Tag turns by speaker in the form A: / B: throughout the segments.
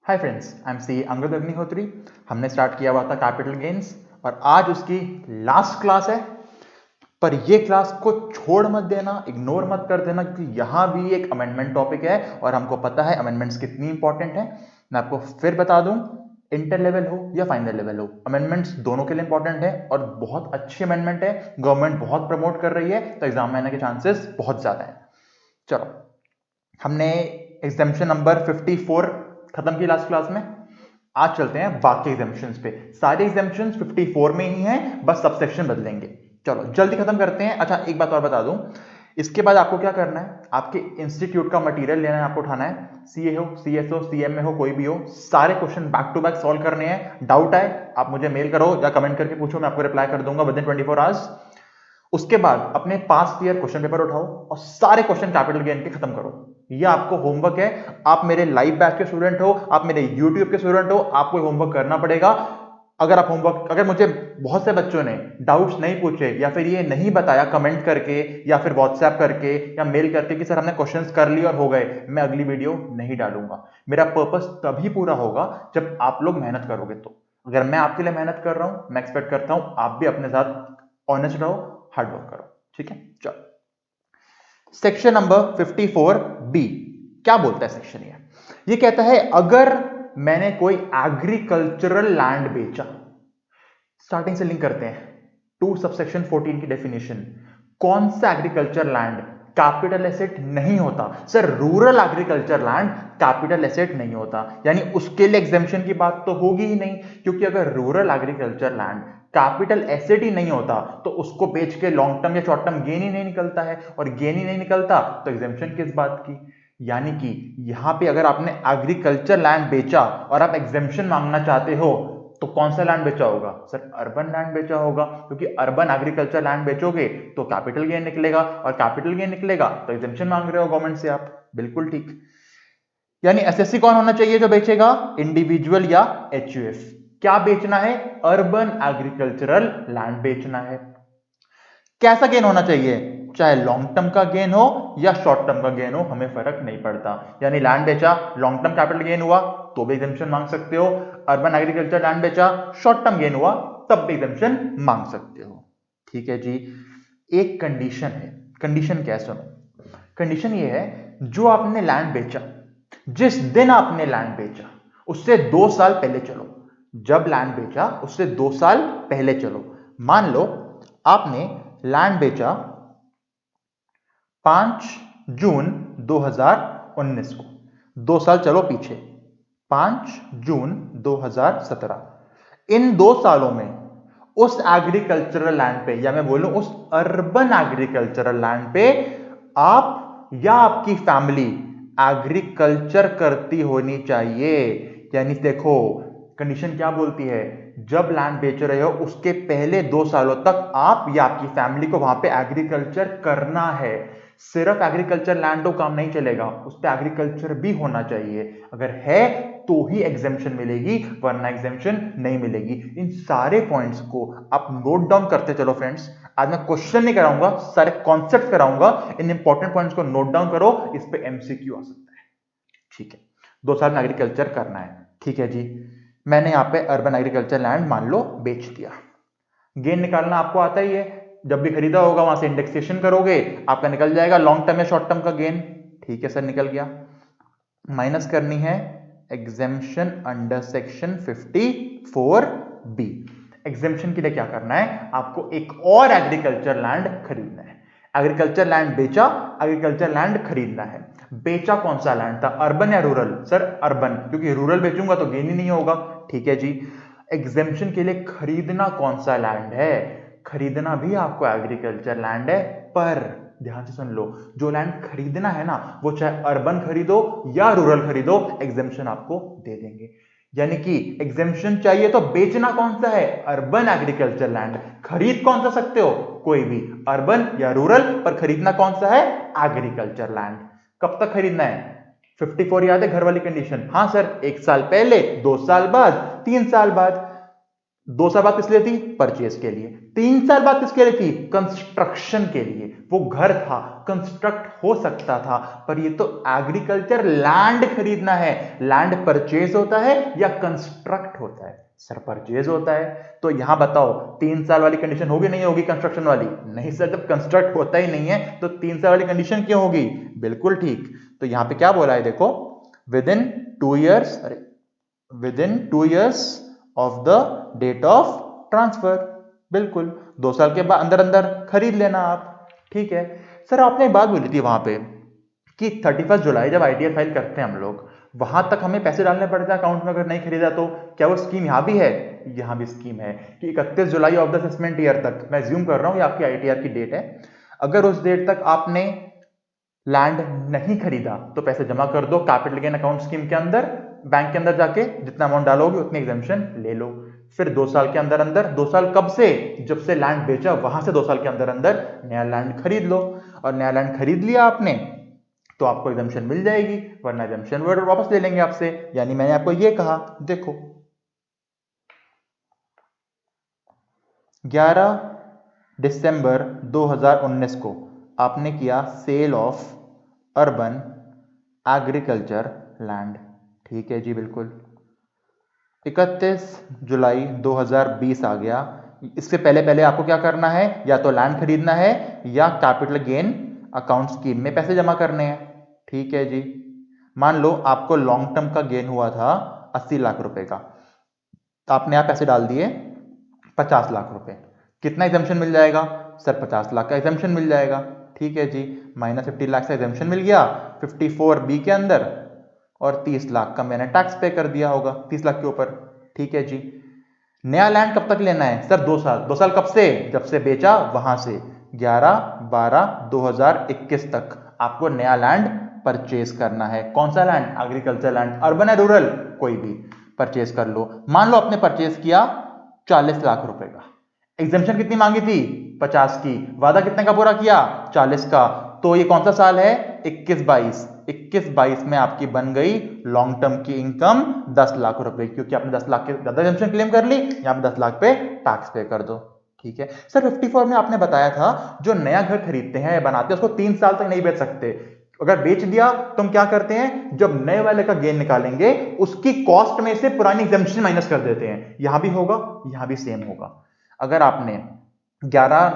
A: Hi friends, I am C Angad Agnihotri. हमने start किया हुआ था कैपिटल गेन्स और आज उसकी लास्ट क्लास है। पर ये क्लास को छोड़ मत देना, इग्नोर मत कर देना, क्योंकि यहां भी एक अमेंडमेंट टॉपिक है और हमको पता है अमेंडमेंट्स कितनी इंपॉर्टेंट है। मैं आपको फिर बता दूं, इंटर लेवल हो या फाइनल लेवल हो, अमेंडमेंट्स दोनों के लिए इंपॉर्टेंट है और बहुत अच्छी अमेंडमेंट है। गवर्नमेंट बहुत प्रमोट कर रही है तो एग्जाम में आने के चांसेस बहुत ज्यादा है। चलो, हमने एग्जामिशन नंबर 54 खत्म की लास्ट क्लास में। आज चलते हैं बाकी एग्जामिशंस पे। सारे एग्जामिशंस 54 में ही हैं, बस सबसेक्शन बदलेंगे। चलो जल्दी खत्म करते हैं। अच्छा, एक बात और बता दूं, इसके बाद आपको क्या करना है, आपके इंस्टीट्यूट का मटेरियल लेना है, आपको उठाना है। सीए हो, सीएस हो, सीएमए हो, कोई भी हो, सारे question back to back solve करने हैं। डाउट आए आप मुझे मेल करो या कमेंट करके पूछो, मैं आपको रिप्लाई कर दूंगा विदिन 24 आवर्स। उसके बाद अपने पास्ट ईयर क्वेश्चन पेपर उठाओ और सारे क्वेश्चन कैपिटल गेन के खत्म करो। ये आपको होमवर्क है। आप मेरे लाइव बैच के स्टूडेंट हो, आप मेरे यूट्यूब के स्टूडेंट हो, आपको होमवर्क करना पड़ेगा। अगर मुझे बहुत से बच्चों ने डाउट्स नहीं पूछे या फिर ये नहीं बताया कमेंट करके या फिर व्हाट्सएप करके या मेल करके कि सर हमने क्वेश्चंस कर लिए और हो गए, मैं अगली वीडियो नहीं डालूंगा। मेरा पर्पस तभी पूरा होगा जब आप लोग मेहनत करोगे। तो अगर मैं आपके लिए मेहनत कर रहा हूं, मैं एक्सपेक्ट करता हूं आप भी अपने साथ ऑनेस्ट रहो, हार्ड वर्क करो। ठीक है, चलो सेक्शन नंबर 54 बी क्या बोलता है सेक्शन ये कहता है अगर मैंने कोई एग्रीकल्चरल लैंड बेचा। स्टार्टिंग से लिंक करते हैं टू सबसेक्शन 14 की डेफिनेशन। कौन सा एग्रीकल्चर लैंड कैपिटल एसेट नहीं होता? Sir rural agriculture land capital asset नहीं होता, यानी उसके लिए एग्जेम्पशन की बात तो होगी ही नहीं, क्योंकि अगर rural agriculture land capital asset ही नहीं होता तो उसको बेच के लॉन्ग टर्म या शॉर्ट टर्म गेन ही नहीं निकलता है, और गेन ही नहीं निकलता तो एग्जेम्पशन किस बात की। यानी कि यहां पे अगर आपने एग्रीकल्चर लैंड बेचा और आप एग्जेम्पशन मांगना चाहते हो तो कौन सा लैंड बेचा होगा? सर अर्बन लैंड बेचा होगा, क्योंकि अर्बन एग्रीकल्चर लैंड बेचोगे तो कैपिटल गेन निकलेगा, और कैपिटल गेन निकलेगा तो एग्जेम्पशन मांग रहे हो गवर्नमेंट से आप। बिल्कुल ठीक। यानी एसएससी कौन होना चाहिए जो बेचेगा? इंडिविजुअल या एचयूएफ। क्या बेचना है? अर्बन एग्रीकल्चरल लैंड बेचना है। कैसा गेन होना चाहिए? चाहे लॉन्ग टर्म का गेन हो या शॉर्ट टर्म का गेन हो, हमें फर्क नहीं पड़ता। यानी लैंड बेचा, लॉन्ग टर्म कैपिटल गेन हुआ तो भी एग्जेम्पशन मांग सकते हो। अर्बन एग्रीकल्चर लैंड बेचा, शॉर्ट टर्म गेन हुआ तब भी एग्जेम्पशन मांग सकते हो। ठीक है जी। एक कंडीशन है। कंडीशन क्या है सुनो। कंडीशन ये है, जो आपने लैंड बेचा, जिस दिन आपने लैंड बेचा उससे 2 साल पहले चलो। जब लैंड बेचा उससे 2 साल पहले चलो। मान लो आपने लैंड बेचा 5 जून 2019 को। 2 साल चलो पीछे, 5 जून 2017। इन 2 सालों में उस एग्रीकल्चरल लैंड पे, या मैं बोलूं उस अर्बन एग्रीकल्चरल लैंड पे, आप या आपकी फैमिली एग्रीकल्चर करती होनी चाहिए। यानी देखो कंडीशन क्या बोलती है, जब लैंड बेच रहे हो उसके पहले 2 सालों तक आप या आपकी फैमिली को वहां पे एग्रीकल्चर करना है। सिर्फ एग्रीकल्चर लैंड हो काम नहीं चलेगा, उस पर एग्रीकल्चर भी होना चाहिए। अगर है तो ही एग्जेम्पशन मिलेगी, वरना एग्जेम्पशन नहीं मिलेगी। इन सारे पॉइंट्स को आप नोट डाउन करते चलो फ्रेंड्स। आज मैं क्वेश्चन नहीं कराऊंगा, सारे कॉन्सेप्ट कराऊंगा। इन इंपॉर्टेंट पॉइंट्स को नोट डाउन करो, इस पे एमसीक्यू आ सकता है। ठीक है, 2 साल में एग्रीकल्चर करना है। ठीक है जी, मैंने यहां पे अर्बन एग्रीकल्चर लैंड मान लो बेच दिया। गेन निकालना आपको आता ही है, जब भी खरीदा होगा वहां से इंडेक्सेशन करोगे, आपका निकल जाएगा लॉन्ग टर्म या शॉर्ट टर्म का गेन। ठीक है सर, निकल गया। माइनस करनी है exemption under section 54 B. Exemption के लिए क्या करना है, आपको एक और एग्रीकल्चर लैंड खरीदना है। एग्रीकल्चर लैंड बेचा, एग्रीकल्चर लैंड खरीदना है। बेचा कौन सा लैंड था, अर्बन या रूरल? सर अर्बन, क्योंकि रूरल बेचूंगा तो गेन ही नहीं होगा। ठीक है जी। एग्जेम्पशन के लिए खरीदना कौन सा लैंड है? खरीदना भी आपको एग्रीकल्चर लैंड है, पर ध्यान से सुन लो, जो लैंड खरीदना है ना, वो चाहे अर्बन खरीदो या रूरल खरीदो, एग्जेम्पशन आपको दे देंगे। यानी कि एग्जेम्पशन चाहिए तो बेचना कौन सा है? Urban agriculture land. खरीद कौन सा सकते हो? कोई भी, अर्बन या रूरल, पर खरीदना कौन सा है? Agriculture land. कब तक खरीदना है? 54 याद है, घर वाली कंडीशन। हाँ सर, 1 साल पहले, 2 साल बाद, 3 साल बाद। 2 साल बाद किसके लिए थी? परचेज के लिए। 3 साल बाद किसके लिए थी? कंस्ट्रक्शन के लिए। वो घर था, कंस्ट्रक्ट हो सकता था, पर ये तो एग्रीकल्चर लैंड खरीदना है। लैंड परचेज होता है या कंस्ट्रक्ट होता है? सर परचेज होता है। तो यहां बताओ 3 साल वाली कंडीशन होगी नहीं होगी कंस्ट्रक्शन वाली? नहीं सर, जब कंस्ट्रक्ट होता ही नहीं है तो 3 साल वाली कंडीशन क्यों होगी? बिल्कुल ठीक। तो यहां पे क्या बोला है देखो, विद इन 2 ईयर्स, अरे within 2 years of the date of transfer. बिल्कुल 2 साल के बाद अंदर अंदर खरीद लेना आप। ठीक है सर, आपने एक बात बोली थी वहां पे कि 31 जुलाई जब आईटीआर फाइल करते हैं हम लोग, वहां तक हमें पैसे डालने पड़ते हैं अकाउंट में अगर नहीं खरीदा तो। क्या वो स्कीम यहां भी है? यहां भी स्कीम है कि 31 July of the assessment year तक, मैं ज्यूम कर रहा हूं ये आपकी आईटीआर की डेट है, अगर उस डेट तक आपने लैंड नहीं खरीदा तो पैसे जमा कर दो कैपिटल गेन अकाउंट स्कीम के अंदर। बैंक के अंदर जाके जितना अमाउंट डालोगे उतनी एग्जेम्पशन ले लो। फिर 2 साल के अंदर अंदर, 2 साल कब से? जब से लैंड बेचा वहां से 2 साल के अंदर अंदर नया लैंड खरीद लो। और नया लैंड खरीद लिया आपने तो आपको एग्जेम्पशन मिल जाएगी, वरना एग्जेम्पशन वापस ले लेंगे आपसे। यानी मैंने आपको ये कहा, देखो 11 दिसंबर 2019 को आपने किया sale of urban agriculture land. ठीक है जी, बिल्कुल। 31 जुलाई 2020 आ गया। इससे पहले पहले आपको क्या करना है? या तो लैंड खरीदना है या कैपिटल गेन अकाउंट स्कीम में पैसे जमा करने हैं। ठीक है जी। मान लो आपको लॉन्ग टर्म का गेन हुआ था 80 लाख रुपए का, आपने आप पैसे डाल दिए 50 लाख रुपए। कितना एग्जेम्पशन मिल जाएगा? सर 50 लाख का एग्जेम्पशन मिल जाएगा। ठीक है जी, -50 लाख का एग्जेम्पशन मिल गया 54B के अंदर, और 30 लाख का मैंने टैक्स पे कर दिया होगा 30 लाख के ऊपर। ठीक है जी। नया लैंड कब तक लेना है? सर 2 साल। 2 साल कब से? जब से बेचा वहां से 11/12/2021 तक आपको नया लैंड परचेज करना है। कौन सा लैंड? एग्रीकल्चर लैंड, अर्बन है रूरल, कोई भी परचेज कर लो। मान लो आपने परचेज किया 40 लाख रुपए का, एग्जेम्पशन कितनी मांगी थी? 50 की। वादा कितने का पूरा किया? 40 का। तो ये कौन सा साल है? 21-22। 21-22 में आपकी बन गई लॉन्ग टर्म की इनकम 10 लाख रुपए, क्योंकि आपने 10 लाख के ज्यादा एग्जेम्पशन क्लेम कर ली, यहां पे 10 लाख पे टैक्स पे कर दो। ठीक है सर, 54 में आपने बताया था जो नया घर खरीदते हैं बनाते हैं उसको 3 साल तक नहीं बेच सकते। अगर बेच दिया तो हम क्या करते हैं? जब नए वाले का गेन निकालेंगे उसकी कॉस्ट में से पुरानी एग्जेम्पशन माइनस कर देते हैं। यहां भी होगा, यहां भी सेम होगा। अगर आपने 11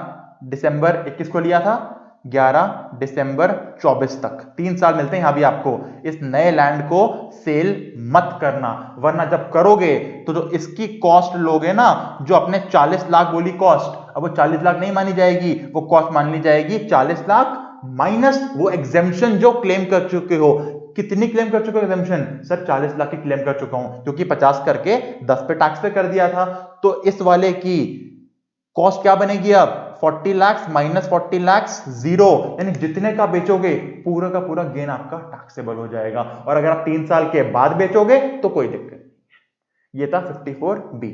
A: दिसंबर 21 को लिया था, 11 दिसंबर 24 तक 3 साल मिलते हैं। यहां भी आपको इस नए लैंड को सेल मत करना, वरना जब करोगे तो जो इसकी कॉस्ट लोगे ना, जो अपने 40 लाख बोली कॉस्ट, अब वो 40 लाख नहीं मानी जाएगी, वो कॉस्ट मान ली जाएगी 40 लाख माइनस वो एग्जेम्पशन जो क्लेम कर चुके हो। कितनी क्लेम कर चुके हो एग्जेम्पशन? सर 40 लाख की क्लेम कर चुका हूं, क्योंकि 50 करके 10 पे टैक्स पे कर दिया था। तो इस वाले की कॉस्ट क्या बनेगी अब? 40 लाख माइनस 40 लाख 0, यानी जितने का बेचोगे पूरा का पूरा गेन आपका टैक्सेबल हो जाएगा। और अगर आप 3 साल के बाद बेचोगे तो कोई दिक्कत नहीं। ये था 54B।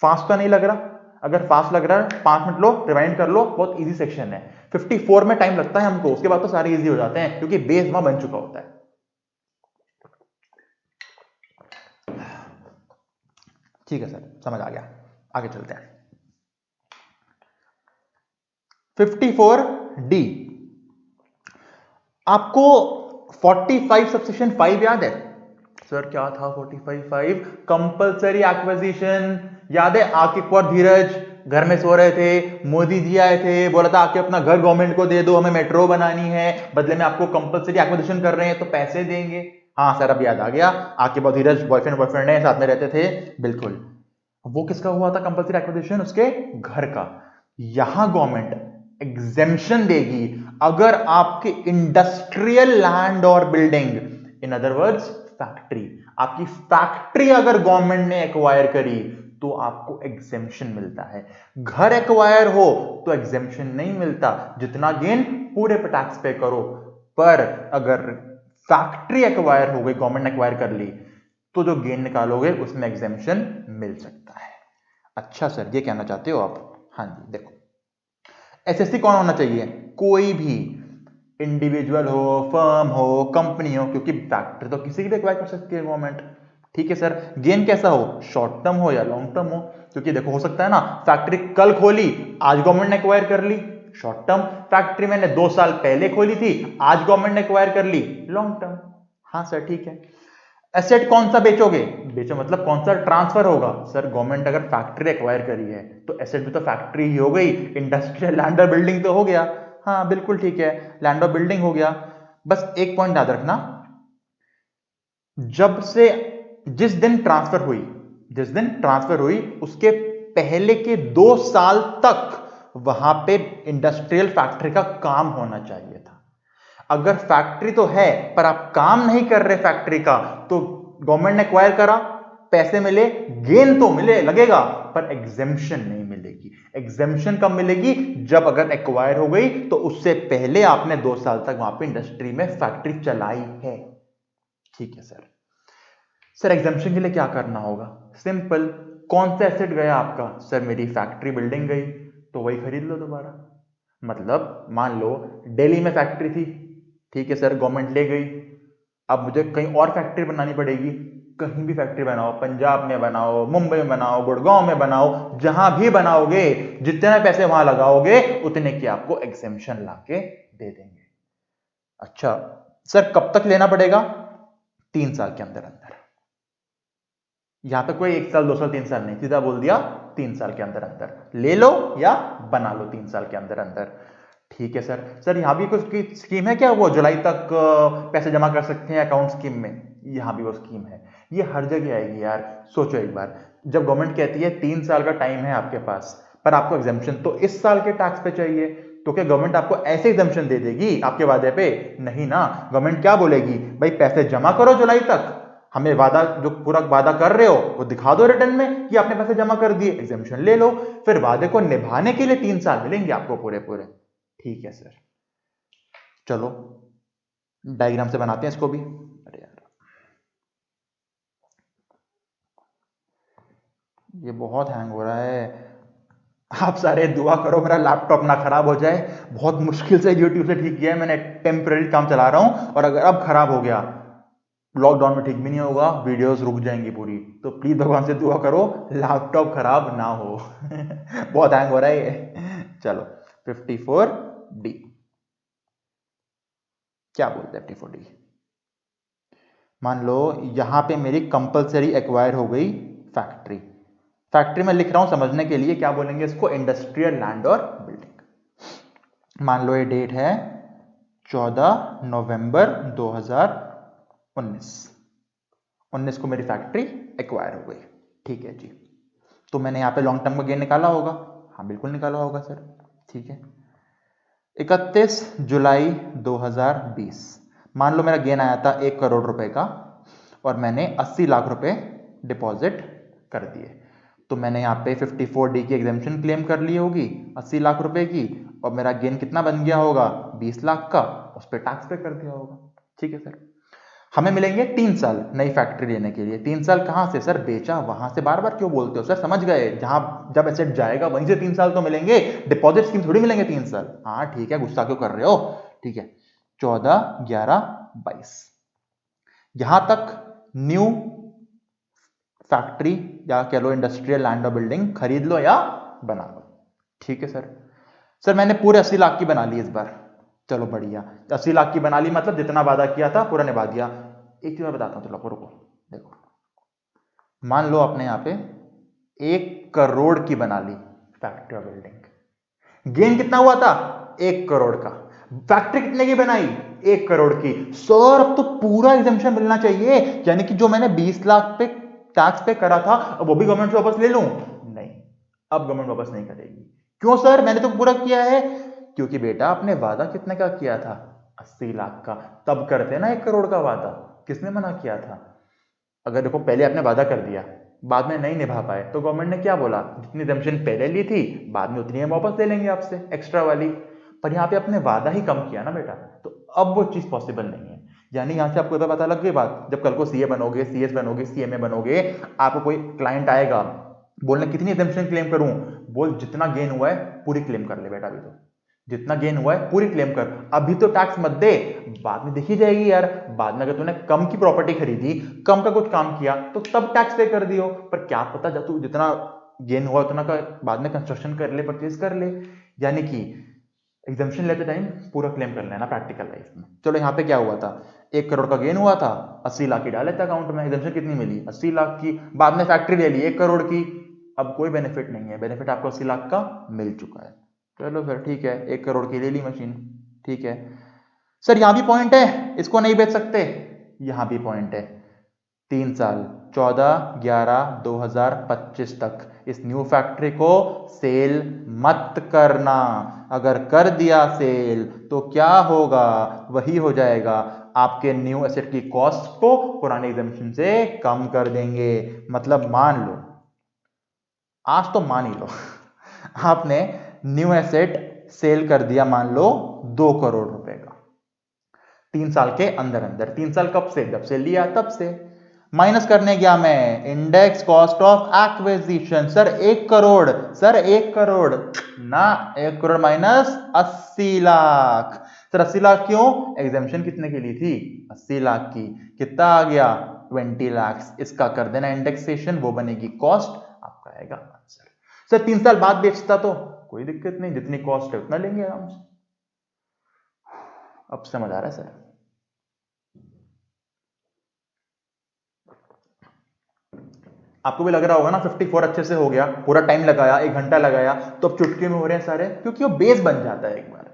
A: फास्ट तो नहीं लग रहा? अगर फास्ट लग रहा है 5 मिनट लो, रिवाइंड कर लो, बहुत इजी सेक्शन है। 54 में टाइम लगता है हमको, उसके बाद तो सारे इजी हो जाते हैं क्योंकि बेस वहां बन चुका होता है। ठीक है सर, समझ आ गया, आगे चलते हैं। 54D, आपको 45 सबसेक्शन 5 याद है? सर क्या था 45(5)? Compulsory acquisition. याद है? आके एक बार धीरज घर में सो रहे थे, मोदी जी आए थे, बोला था आके अपना घर गवर्नमेंट को दे दो, हमें मेट्रो बनानी है, बदले में आपको कंपल्सरी एक्विजिशन कर रहे हैं तो पैसे देंगे। हाँ सर, अब याद आ गया। आके बहुत धीरज बॉयफ्रेंड है, साथ में रहते थे, बिल्कुल। वो किसका हुआ था कंपल्सरी एक्विजिशन? उसके घर का। यहां गवर्नमेंट एग्जेम्पशन देगी अगर आपके इंडस्ट्रियल लैंड और building, in other words factory, आपकी फैक्ट्री अगर गवर्नमेंट ने एक्वायर करी तो आपको एग्जेम्पशन मिलता है। घर एक्वायर हो तो एग्जेम्पशन नहीं मिलता, जितना गेन पूरे पे टैक्स पे करो। पर अगर फैक्ट्री एक्वायर हो गई, गवर्नमेंट ने एक्वायर कर ली, तो जो गेन निकालोगे उसमें एग्जेम्पशन मिल सकता है। अच्छा सर, ये कहना चाहते हो आप? हाँ जी, देखो एसएससी कौन होना चाहिए? कोई भी इंडिविजुअल हो, फर्म हो, कंपनी हो, क्योंकि फैक्ट्री तो किसी की भी एक्वायर कर सकती है गवर्नमेंट। ठीक है सर, गेन कैसा हो, शॉर्ट टर्म हो या लॉन्ग टर्म हो, क्योंकि देखो हो सकता है ना फैक्ट्री कल खोली, आज गवर्नमेंट ने एक्वायर कर ली, शॉर्ट टर्म, फैक्ट्री मैंने 2 साल पहले खोली थी, आज गवर्नमेंट ने एक्वायर कर ली, लॉन्ग टर्म। हाँ सर ठीक है। एसेट कौन सा बेचोगे, बेचो मतलब कौन सा ट्रांसफर होगा, सर गवर्नमेंट अगर फैक्ट्री एक्वायर करी है तो एसेट भी तो फैक्ट्री ही हो गई, इंडस्ट्रियल लैंड और बिल्डिंग तो हो गया। हाँ बिल्कुल ठीक है, लैंड और बिल्डिंग हो गया। बस एक पॉइंट याद रखना, जब से जिस दिन ट्रांसफर हुई उसके पहले के 2 साल तक वहां पे इंडस्ट्रियल फैक्ट्री का काम होना चाहिए था। अगर फैक्ट्री तो है पर आप काम नहीं कर रहे फैक्ट्री का, तो गवर्नमेंट ने एक्वायर करा, पैसे मिले, गेन तो मिले लगेगा, पर एग्जेम्पशन नहीं मिलेगी। एग्जेम्पशन कब मिलेगी, जब अगर एक्वायर हो गई तो उससे पहले आपने 2 साल तक वहां पे इंडस्ट्री में फैक्ट्री चलाई है। ठीक है सर एग्जेम्पशन के लिए क्या करना होगा, सिंपल, कौन सा एसेट गया आपका, सर मेरी फैक्ट्री बिल्डिंग गई, तो वही खरीद लो दोबारा। मतलब मान लो दिल्ली में फैक्ट्री थी, ठीक है सर, गवर्नमेंट ले गई, अब मुझे कहीं और फैक्ट्री बनानी पड़ेगी, कहीं भी फैक्ट्री बनाओ, पंजाब में बनाओ, मुंबई में बनाओ, गुड़गांव में बनाओ, जहां भी बनाओगे जितने पैसे वहां लगाओगे उतने की आपको एग्जेम्पशन लाके दे देंगे। अच्छा सर कब तक लेना पड़ेगा, 3 साल के अंदर अंदर। यहां पे कोई 1 साल 2 साल 3 साल नहीं, सीधा बोल दिया 3 साल के अंदर अंदर ले लो या बना लो 3 साल के अंदर अंदर। ठीक है सर यहां भी कुछ स्कीम है क्या, वो जुलाई तक पैसे जमा कर सकते हैं अकाउंट स्कीम में, यहां भी वो स्कीम है, ये हर जगह आएगी यार। सोचो एक बार, जब गवर्नमेंट कहती है 3 साल का टाइम है आपके पास, पर आपको एग्जेम्पशन तो इस साल के टैक्स पे चाहिए, तो क्या गवर्नमेंट आपको ऐसे एग्जेम्पशन दे देगी आपके वादे पे, नहीं ना। गवर्नमेंट क्या बोलेगी, भाई पैसे जमा करो जुलाई तक, हमें वादा जो पूरा वादा कर रहे हो वो दिखा दो रिटर्न में कि आपने पैसे जमा कर दिए, एग्जेम्पशन ले लो, फिर वादे को निभाने के लिए 3 साल मिलेंगे आपको पूरे पूरे। ठीक है सर, चलो डायग्राम से बनाते हैं इसको भी। अरे यार ये बहुत हैंग हो रहा है, आप सारे दुआ करो मेरा लैपटॉप ना खराब हो जाए, बहुत मुश्किल से यूट्यूब से ठीक किया है मैंने, टेम्पररी काम चला रहा हूं, और अगर अब खराब हो गया लॉकडाउन में ठीक भी नहीं होगा, वीडियोस रुक जाएंगी पूरी, तो प्लीज भगवान से दुआ करो लैपटॉप खराब ना हो बहुत हैंग हो रहा है ये। चलो 54D क्या बोलते हैं 54D, मान लो यहां पे मेरी कंपलसरी एक्वायर हो गई फैक्ट्री में लिख रहा हूं समझने के लिए, क्या बोलेंगे इसको, इंडस्ट्रियल लैंड और बिल्डिंग। मान लो ये डेट है 14 नवंबर 2019 को मेरी फैक्ट्री एक्वायर हो गई। ठीक है जी, तो मैंने यहाँ पे लॉन्ग टर्म का गेन निकाला होगा, हाँ बिल्कुल निकाला होगा सर। ठीक है 31 जुलाई 2020, मान लो मेरा गेन आया था 1 करोड़ रुपए का, और मैंने 80 लाख रुपए डिपॉजिट कर दिए, तो मैंने यहाँ पे 54D की एग्जेम्पशन क्लेम कर ली होगी 80 लाख रुपए की, और मेरा गेन कितना बन गया होगा 20 लाख का, उस पर टैक्स पे कर दिया होगा। ठीक है सर, हमें मिलेंगे 3 साल नई फैक्ट्री लेने के लिए। 3 साल कहां से सर, बेचा वहां से, बार बार क्यों बोलते हो सर, समझ गए, जहां जब एसेट जाएगा वहीं से 3 साल तो मिलेंगे, डिपॉजिट स्कीम थोड़ी मिलेंगे 3 साल। हाँ ठीक है, गुस्सा क्यों कर रहे हो। ठीक है 14, 11, 22, यहां तक न्यू फैक्ट्री या कह लो इंडस्ट्रियल लैंड और बिल्डिंग खरीद लो या बना लो। ठीक है सर मैंने पूरे 80 लाख की बना ली इस बार, चलो बढ़िया, 80 लाख की बना ली, मतलब जितना वादा किया था पूरा निभा दिया। एक चीज मैं बताता हूं, चलो रुको, देखो मान लो आपने यहां पे 1 करोड़ की बना ली फैक्ट्री और बिल्डिंग, गेन कितना हुआ था 1 करोड़ का, फैक्ट्री कितने की बनाई 1 करोड़ की। सर अब तो पूरा एग्जेम्पशन मिलना चाहिए, यानी कि जो मैंने 20 लाख पे टैक्स पे करा था वो भी गवर्नमेंट से वापस ले लूं, नहीं अब गवर्नमेंट वापस नहीं करेगी। क्यों सर, मैंने तो पूरा किया है, क्योंकि बेटा आपने वादा कितने का किया था 80 लाख का, तब करते ना 1 करोड़ का वादा, किसने मना किया था। अगर देखो पहले आपने वादा कर दिया बाद में नहीं निभा पाए, तो गवर्नमेंट ने क्या बोला, जितनी एग्जेम्पशन पहले ली थी बाद में उतनी वापस ले लेंगे आपसे एक्स्ट्रा वाली, पर यहाँ पे आपने वादा ही कम किया ना बेटा, तो अब वो चीज पॉसिबल नहीं है। यानी यहां से आपको पता लग गई बात, जब कल को सीए बनोगे, सीएस बनोगे, सीएमए बनोगे, आपको कोई क्लाइंट आएगा बोलने कितनी एग्जेम्पशन क्लेम करूं, बोल जितना गेन हुआ है पूरी क्लेम कर ले बेटा, अभी तो जितना गेन हुआ है पूरी क्लेम कर, अभी तो टैक्स मत दे, बाद में देखी जाएगी यार, बाद में अगर तूने कम की प्रॉपर्टी खरीदी, कम का कुछ काम किया तो तब टैक्स पे कर दियो, पर क्या पता जब तू जितना गेन हुआ उतना का बाद में कंस्ट्रक्शन कर ले, परचेज कर ले। यानी कि एग्जम्पशन लेते टाइम पूरा क्लेम कर लेना प्रैक्टिकल लाइफ में। चलो यहाँ पे क्या हुआ था, 1 करोड़ का गेन हुआ था, 80 लाख की डाले थे अकाउंट में, एग्जम्पशन कितनी मिली 80 लाख की, बाद में फैक्ट्री ले ली 1 करोड़ की, अब कोई बेनिफिट नहीं है, बेनिफिट आपको 80 लाख का मिल चुका है। चलो सर ठीक है, 1 करोड़ की ले ली मशीन, ठीक है सर। यहां भी पॉइंट है, इसको नहीं बेच सकते, यहां भी पॉइंट है, 3 साल 14/11/2025 तक इस न्यू फैक्ट्री को सेल मत करना, अगर कर दिया सेल तो क्या होगा, वही हो जाएगा, आपके न्यू एसेट की कॉस्ट को पुराने एग्जम्पशन से कम कर देंगे। मतलब मान लो, आज तो मान ही लो आपने न्यू एसेट सेल कर दिया मान लो 2 करोड़ रुपए का, 3 साल के अंदर अंदर, 3 साल कब से, जब से लिया तब से, माइनस करने गया मैं index cost of acquisition, sir 1 crore, sir 1 crore ना, 1 करोड़ माइनस 80 लाख, सर 80 लाख क्यों, एग्जामिशन कितने की ली थी 80 लाख की, कितना आ गया 20 लाख, इसका कर देना इंडेक्सेशन, वो बनेगी कॉस्ट, आपका आएगा आंसर। सर 3 साल बाद बेचता तो कोई दिक्कत नहीं, जितनी कॉस्ट है उतना लेंगे आराम से। अब समझ आ रहा है सर? आपको भी लग रहा होगा ना 54 अच्छे से हो गया, पूरा टाइम लगाया, 1 घंटा लगाया, तो अब चुटकी में हो रहे हैं सारे, क्योंकि वो बेस बन जाता है एक बार।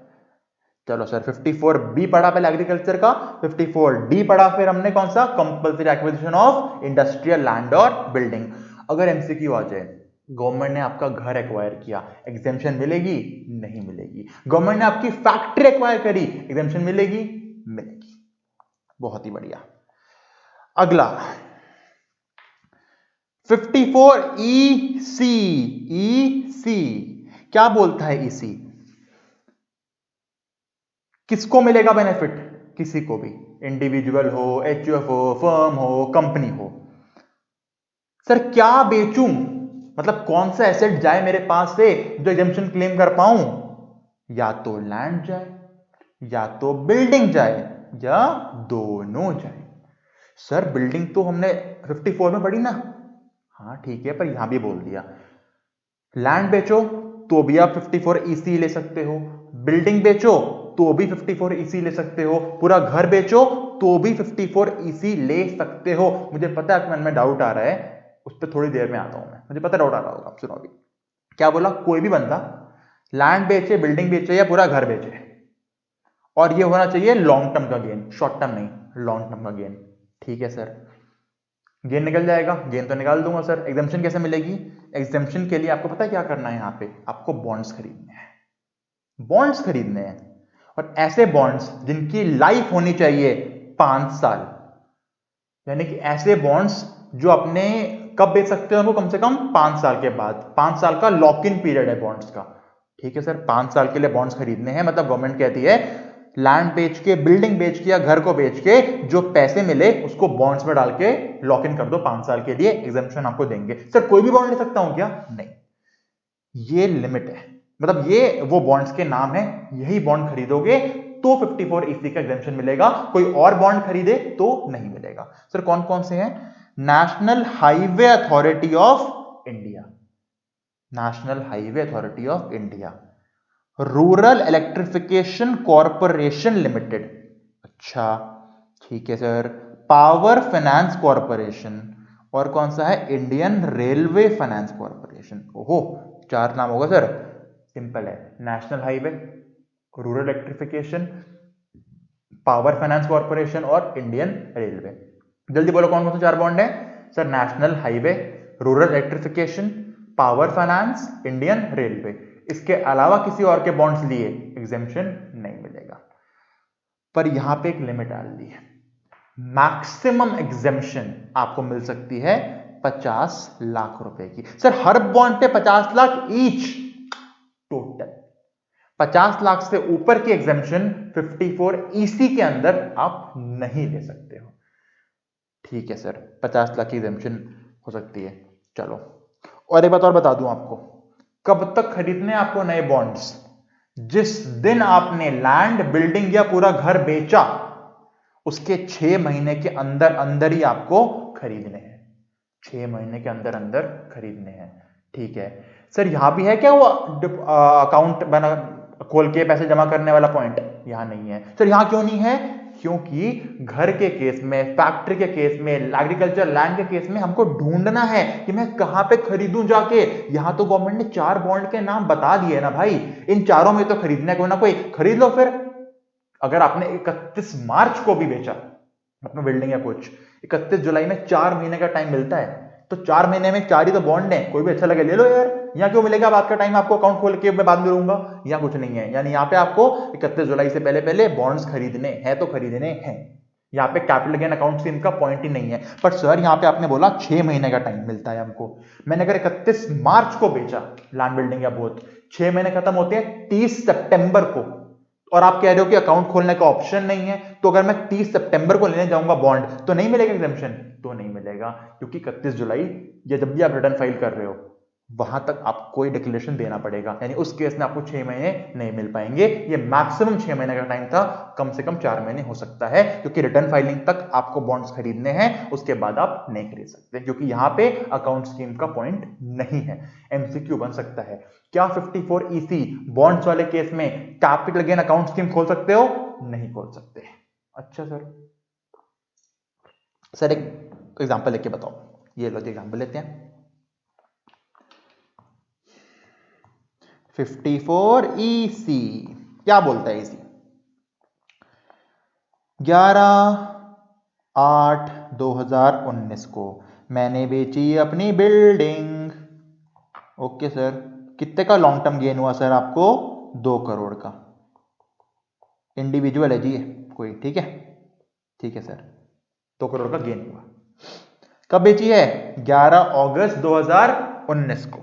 A: चलो सर 54B पढ़ा पहले एग्रीकल्चर का, 54D पढ़ा फिर हमने कौन सा, compulsory acquisition of industrial land और बिल्डिंग। अगर एमसीक्यू आ जाए, गवर्नमेंट ने आपका घर एक्वायर किया, एग्जेम्पशन मिलेगी नहीं मिलेगी, गवर्नमेंट ने आपकी फैक्ट्री एक्वायर करी, एग्जेम्पशन मिलेगी मिलेगी, बहुत ही बढ़िया। अगला 54EC, EC क्या बोलता है EC, किसको मिलेगा बेनिफिट, किसी को भी, इंडिविजुअल हो, एचयूएफ हो, फर्म हो, कंपनी हो। सर क्या बेचूं, मतलब कौन सा एसेट जाए मेरे पास से जो एग्जेम्पशन क्लेम कर पाऊं, या तो लैंड जाए, या तो बिल्डिंग जाए, या दोनों जाए। सर बिल्डिंग तो हमने 54 में पढ़ी ना, हाँ ठीक है, पर यहां भी बोल दिया लैंड बेचो तो भी आप 54EC ले सकते हो, बिल्डिंग बेचो तो भी 54EC ले सकते हो, पूरा घर बेचो तो भी 54EC ले सकते हो। मुझे पता है आपके मन में डाउट आ रहा है, उस पर थोड़ी देर में आता हूं मैं, मुझे पता डाउट आ रहा होगा, आप सुनो अभी क्या बोला, कोई भी बंदा लैंड बेचे, बिल्डिंग बेचे या पूरा घर बेचे, और ये होना चाहिए लॉन्ग टर्म का गेन, शॉर्ट टर्म नहीं, लॉन्ग टर्म का गेन। ठीक है सर, गेन निकल जाएगा, गेन तो निकाल दूंगा सर। एग्जेम्पशन कैसे मिलेगी, एग्जेम्पशन के लिए आपको पता है क्या करना है, यहां पे आपको बॉन्ड्स खरीदने हैं, बॉन्ड्स खरीदने हैं, और ऐसे बॉन्ड्स जिनकी लाइफ होनी चाहिए 5 साल, यानी कि ऐसे बॉन्ड्स जो अपने कब बेच सकते हैं उनको, कम से कम 5 साल के बाद, 5 साल का लॉक इन पीरियड है बॉन्ड्स का। ठीक है सर, 5 साल के लिए बॉन्ड्स खरीदने हैं, मतलब गवर्नमेंट कहती है लैंड बेच के, बिल्डिंग बेच के या घर को बेच के जो पैसे मिले उसको बॉन्ड्स में डाल के लॉक इन कर दो 5 साल के लिए, एग्जेम्पशन आपको देंगे। सर कोई भी बॉन्ड ले सकता हूं क्या, नहीं, ये लिमिट है, मतलब ये वो बॉन्ड्स के नाम है, यही बॉन्ड खरीदोगे तो 54EC का एग्जेम्पशन मिलेगा, कोई और बॉन्ड खरीदे तो नहीं मिलेगा। सर कौन कौन से हैं, national highway authority of India, national highway authority of India, rural electrification corporation limited, अच्छा ठीक है सर, पावर फाइनेंस कॉरपोरेशन, और कौन सा है, इंडियन रेलवे फाइनेंस कॉरपोरेशन। ओहो 4 नाम होगा सर, सिंपल है, national highway, rural electrification, power finance corporation और इंडियन रेलवे। जल्दी बोलो कौन कौन से 4 बॉन्ड है sir, national highway, rural electrification, power finance, Indian railway. इसके अलावा किसी और के बॉन्ड्स लिए एग्जेम्पशन नहीं मिलेगा, पर यहां पे एक लिमिट डाल दी है, मैक्सिमम एग्जेम्पशन आपको मिल सकती है 50 लाख रुपए की। सर हर बॉन्ड पे 50 लाख ईच, टोटल 50 लाख से ऊपर की एग्जेम्पशन 54EC के अंदर आप नहीं ले सकते हो। ठीक है सर, 50 लाख की एग्जेम्पशन हो सकती है। चलो और एक बात और बता दूं आपको, कब तक खरीदने आपको नए बॉन्ड्स, जिस दिन आपने लैंड, बिल्डिंग या पूरा घर बेचा उसके 6 महीने के अंदर अंदर ही आपको खरीदने हैं। 6 महीने के अंदर अंदर खरीदने हैं। ठीक है सर, यहां भी है क्या वो अकाउंट बना खोल के पैसे जमा करने वाला पॉइंट? यहां नहीं है सर। यहां क्यों नहीं है? क्योंकि घर के केस में, फैक्ट्री के केस में, एग्रीकल्चर लैंड के केस में हमको ढूंढना है कि मैं कहां पे खरीदूं जाके। यहां तो गवर्नमेंट ने 4 बॉन्ड के नाम बता दिए ना भाई, इन चारों में तो खरीदना है, कोई ना कोई खरीद लो फिर। अगर आपने 31 मार्च को भी बेचा अपना बिल्डिंग या कुछ, 31 जुलाई में 4 महीने का टाइम मिलता है, तो 4 महीने में 4 ही तो बॉन्ड है, कोई भी अच्छा लगे ले लो यार। यहाँ क्यों मिलेगा बात का टाइम आपको अकाउंट खोल के मैं बाद में लूंगा? यहाँ कुछ नहीं है। यानी यहाँ पे आपको 31 जुलाई से पहले पहले बॉन्ड्स खरीदने हैं तो खरीदने हैं। यहाँ पे कैपिटल गेन अकाउंट स्कीम का पॉइंट ही नहीं है। पर सर यहाँ पे आपने बोला 6 महीने का टाइम मिलता है हमको। मैंने अगर 31 मार्च को बेचा लैंड, बिल्डिंग या बोथ, 6 महीने खत्म होते हैं 30 सितंबर को, और आप कह रहे हो कि अकाउंट खोलने का ऑप्शन नहीं है, तो अगर मैं 30 सितंबर को लेने जाऊंगा बॉन्ड तो नहीं मिलेगा एग्जेम्पशन? तो नहीं मिलेगा, क्योंकि 31 जुलाई या जब भी आप रिटर्न फाइल कर रहे हो वहां तक आपको डिक्लेरेशन देना पड़ेगा। यानी उस केस में आपको 6 महीने नहीं मिल पाएंगे। ये मैक्सिमम 6 महीने का टाइम था, कम से कम 4 महीने हो सकता है, क्योंकि रिटर्न फाइलिंग तक आपको बॉन्ड्स खरीदने हैं, उसके बाद आप नहीं खरीद सकते, क्योंकि यहां पे अकाउंट स्कीम का पॉइंट नहीं है। एमसीक्यू बन सकता है, क्या 54EC बॉन्ड्स वाले केस में कैपिटल गेन अकाउंट स्कीम खोल सकते हो? नहीं खोल सकते। अच्छा सर एक एग्जांपल लेके बताओ। ये लो एग्जांपल लेते हैं। 54EC क्या बोलता है? इसी 11/8/2019 को मैंने बेची अपनी बिल्डिंग। ओके सर, कितने का लॉन्ग टर्म गेन हुआ सर आपको? 2 करोड़ का। इंडिविजुअल है जी ये कोई, ठीक है? ठीक है सर, 2 करोड़ का गेन हुआ। कब बेची है? 11 अगस्त 2019 को।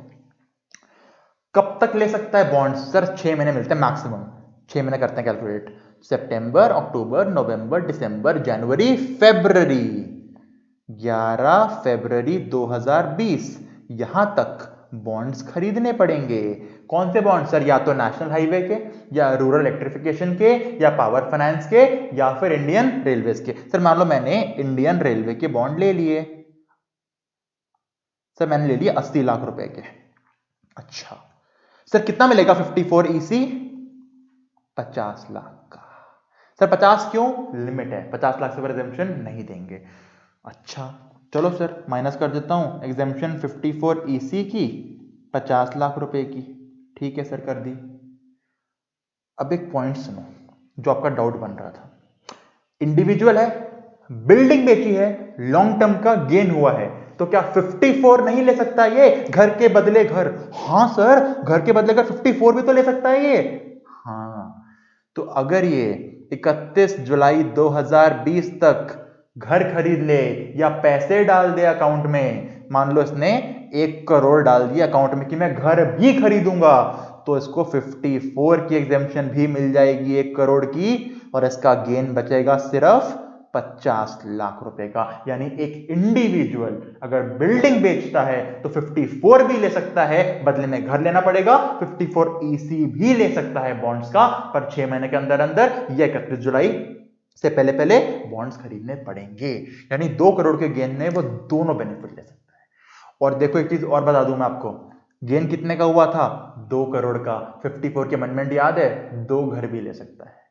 A: कब तक ले सकता है बॉन्ड? सर 6 महीने मिलते हैं मैक्सिमम। 6 महीने करते हैं कैलकुलेट, सितंबर, अक्टूबर, नवंबर, दिसंबर, जनवरी, फरवरी। 11 फरवरी 2020 यहां तक बॉन्ड्स खरीदने पड़ेंगे। कौन से बॉन्ड सर? या तो नेशनल हाईवे के, या रूरल इलेक्ट्रिफिकेशन के, या पावर फाइनेंस के, या फिर इंडियन रेलवेज के। सर मान लो मैंने इंडियन रेलवे के बॉन्ड ले लिए। सर मैंने ले लिए 80 लाख रुपए के। अच्छा सर कितना मिलेगा 54EC? 50 लाख का। सर 50 क्यों? लिमिट है, 50 लाख से ऊपर एग्जेम्पशन नहीं देंगे। अच्छा चलो सर माइनस कर देता हूं, एग्जेम्पशन 54EC की 50 लाख रुपए की। ठीक है सर कर दी। अब एक पॉइंट सुनो जो आपका डाउट बन रहा था। इंडिविजुअल है, बिल्डिंग बेची है, लॉन्ग टर्म का गेन हुआ है, तो क्या 54 नहीं ले सकता ये? घर के बदले घर। हाँ सर, घर के बदले घर 54 भी तो ले सकता है ये। हाँ, तो अगर ये 31 जुलाई 2020 तक घर खरीद ले या पैसे डाल दे अकाउंट में, मान लो इसने 1 करोड़ डाल दिया अकाउंट में कि मैं घर भी खरीदूंगा, तो इसको 54 की एग्जेम्पशन भी मिल जाएगी 1 करोड़ की, और इसका गेन बचेगा सिर्फ 50 लाख रुपए का। यानी एक इंडिविजुअल अगर बिल्डिंग बेचता है तो 54 भी ले सकता है, बदले में घर लेना पड़ेगा। 54EC भी ले सकता है बॉन्ड्स का, पर 6 महीने के अंदर अंदर या 31 जुलाई से पहले पहले बॉन्ड्स खरीदने पड़ेंगे। यानी 2 करोड़ के गेन में वो दोनों बेनिफिट ले सकता है। और देखो एक चीज और बता दूं मैं आपको, गेन कितने का हुआ था? 2 करोड़ का। 54 की अमेंडमेंट याद है? 2 घर भी ले सकता है।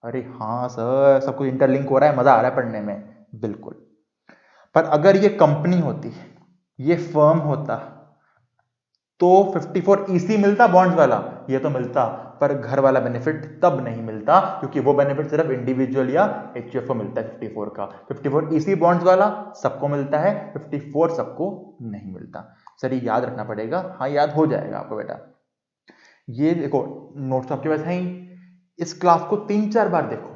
A: अरे हाँ सर, सब कुछ इंटरलिंक हो रहा है, मजा आ रहा है पढ़ने में। बिल्कुल। पर अगर ये कंपनी होती, ये फर्म होता, तो 54EC मिलता बॉन्ड्स वाला, ये तो मिलता, पर घर वाला बेनिफिट तब नहीं मिलता, क्योंकि वो बेनिफिट सिर्फ इंडिविजुअल या HUF को मिलता है 54 का। 54EC बॉन्ड्स वाला सबको मिलता है, 54 सबको नहीं मिलता। सर ये याद रखना पड़ेगा। हाँ याद हो जाएगा आपको बेटा। ये देखो नोट्स आपके पास हैं ही, इस क्लास को 3-4 बार देखो,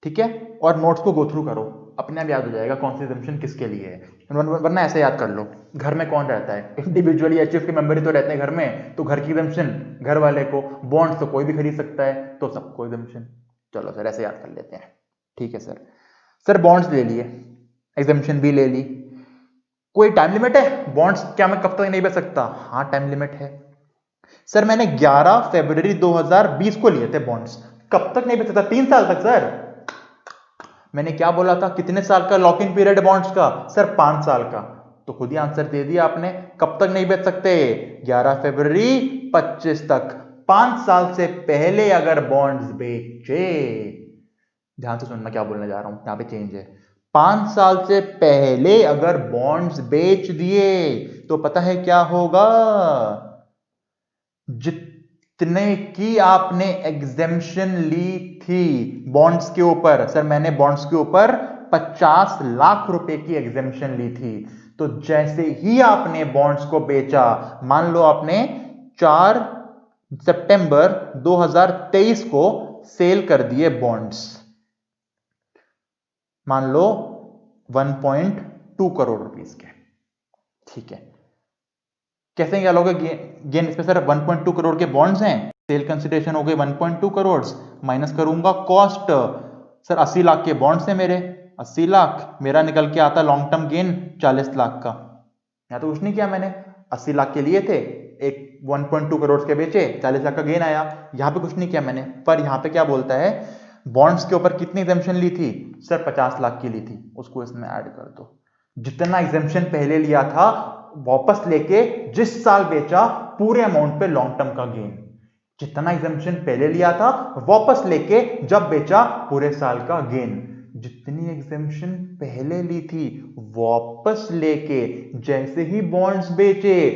A: ठीक है, और नोट्स को गो थ्रू करो, अपने आप याद हो जाएगा कौन सी एग्जेम्पशन किसके लिए है। वरना ऐसे याद कर लो, घर में कौन रहता है? इंडिविजुअली HUF के मेंबर ही तो रहते हैं घर में, तो घर की एग्जेम्पशन घर वाले को, बॉन्ड्स तो कोई भी खरीद सकता है, तो सबको एग्जेम्पशन। चलो सर ऐसे याद कर लेते हैं। ठीक है सर। सर बॉन्ड्स ले लिए, एग्जेम्पशन भी ले ली, कोई टाइम लिमिट है? बॉन्ड्स क्या मैं कब तक नहीं बेच सकता? हाँ टाइम लिमिट है। सर मैंने 11 फरवरी 2020 को लिए थे बॉन्ड्स, कब तक नहीं बेचा था? 3 साल तक सर। मैंने क्या बोला था, कितने साल का लॉक इन पीरियड बॉन्ड्स का? सर 5 साल का। तो खुद ही आंसर दे दिया आपने, कब तक नहीं बेच सकते? 11 फरवरी 25 तक। 5 साल से पहले अगर बॉन्ड्स बेचे, ध्यान से सुनना क्या बोलने जा रहा हूं, यहां पे चेंज है। 5 साल से पहले अगर बॉन्ड्स बेच दिए तो पता है क्या होगा? जितने की आपने एग्जेम्पशन ली थी बॉन्ड्स के ऊपर, सर मैंने बॉन्ड्स के ऊपर 50 लाख रुपए की एग्जेम्पशन ली थी, तो जैसे ही आपने बॉन्ड्स को बेचा, मान लो आपने 4 सितंबर 2023 को सेल कर दिए बॉन्ड्स, मान लो 1.2 करोड़ रुपीस के, ठीक है। कैसे निकालोगे गेन? इसमें सर 1.2 करोड़ के बॉन्ड्स हैं, सेल कंसिडरेशन हो गई 1.2 करोड़, माइनस करूंगा कॉस्ट। सर 80 लाख के बॉन्ड्स हैं मेरे, 80 लाख मेरा निकल के आता लॉन्ग टर्म गेन 40 लाख का। यहां तो कुछ नहीं किया मैंने, 80 लाख के लिए थे, एक 1.2 करोड़ के बेचे, 40 लाख का गेन आया। यहां पे कुछ नहीं किया मैंने, पर यहां पे क्या बोलता है, बॉन्ड्स के ऊपर कितनी एग्जेम्पशन ली थी? सर 50 लाख की ली थी, उसको इसमें ऐड कर दो। जितना एग्जेम्पशन पहले लिया था वापस लेके जिस साल बेचा, पूरे अमाउंट पे लॉन्ग टर्म का गेन। जितना एग्जेम्पशन पहले लिया था वापस लेके जब बेचा, पूरे साल का गेन। जितनी एग्जेम्पशन पहले ली थी वापस लेके जैसे ही बॉन्ड्स बेचे,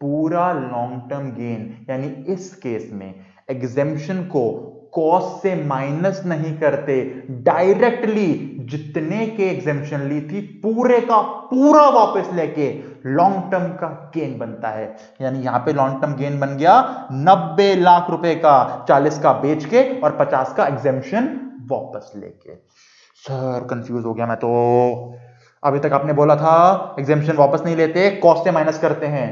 A: पूरा लॉन्ग टर्म गेन। यानी इस केस में एग्जेम्पशन को कॉस्ट से माइनस नहीं करते, डायरेक्टली जितने के एग्जेम्पशन ली थी पूरे का पूरा वापस लेके लॉन्ग टर्म का गेन बनता है। यानी यहां पे लॉन्ग टर्म गेन बन गया 90 लाख रुपए का, 40 का बेच के और 50 का एग्जेम्पशन वापस लेके। सर कंफ्यूज हो गया मैं तो। अभी तक आपने बोला था एग्जेम्पशन वापस नहीं लेते, कॉस्ट से माइनस करते हैं,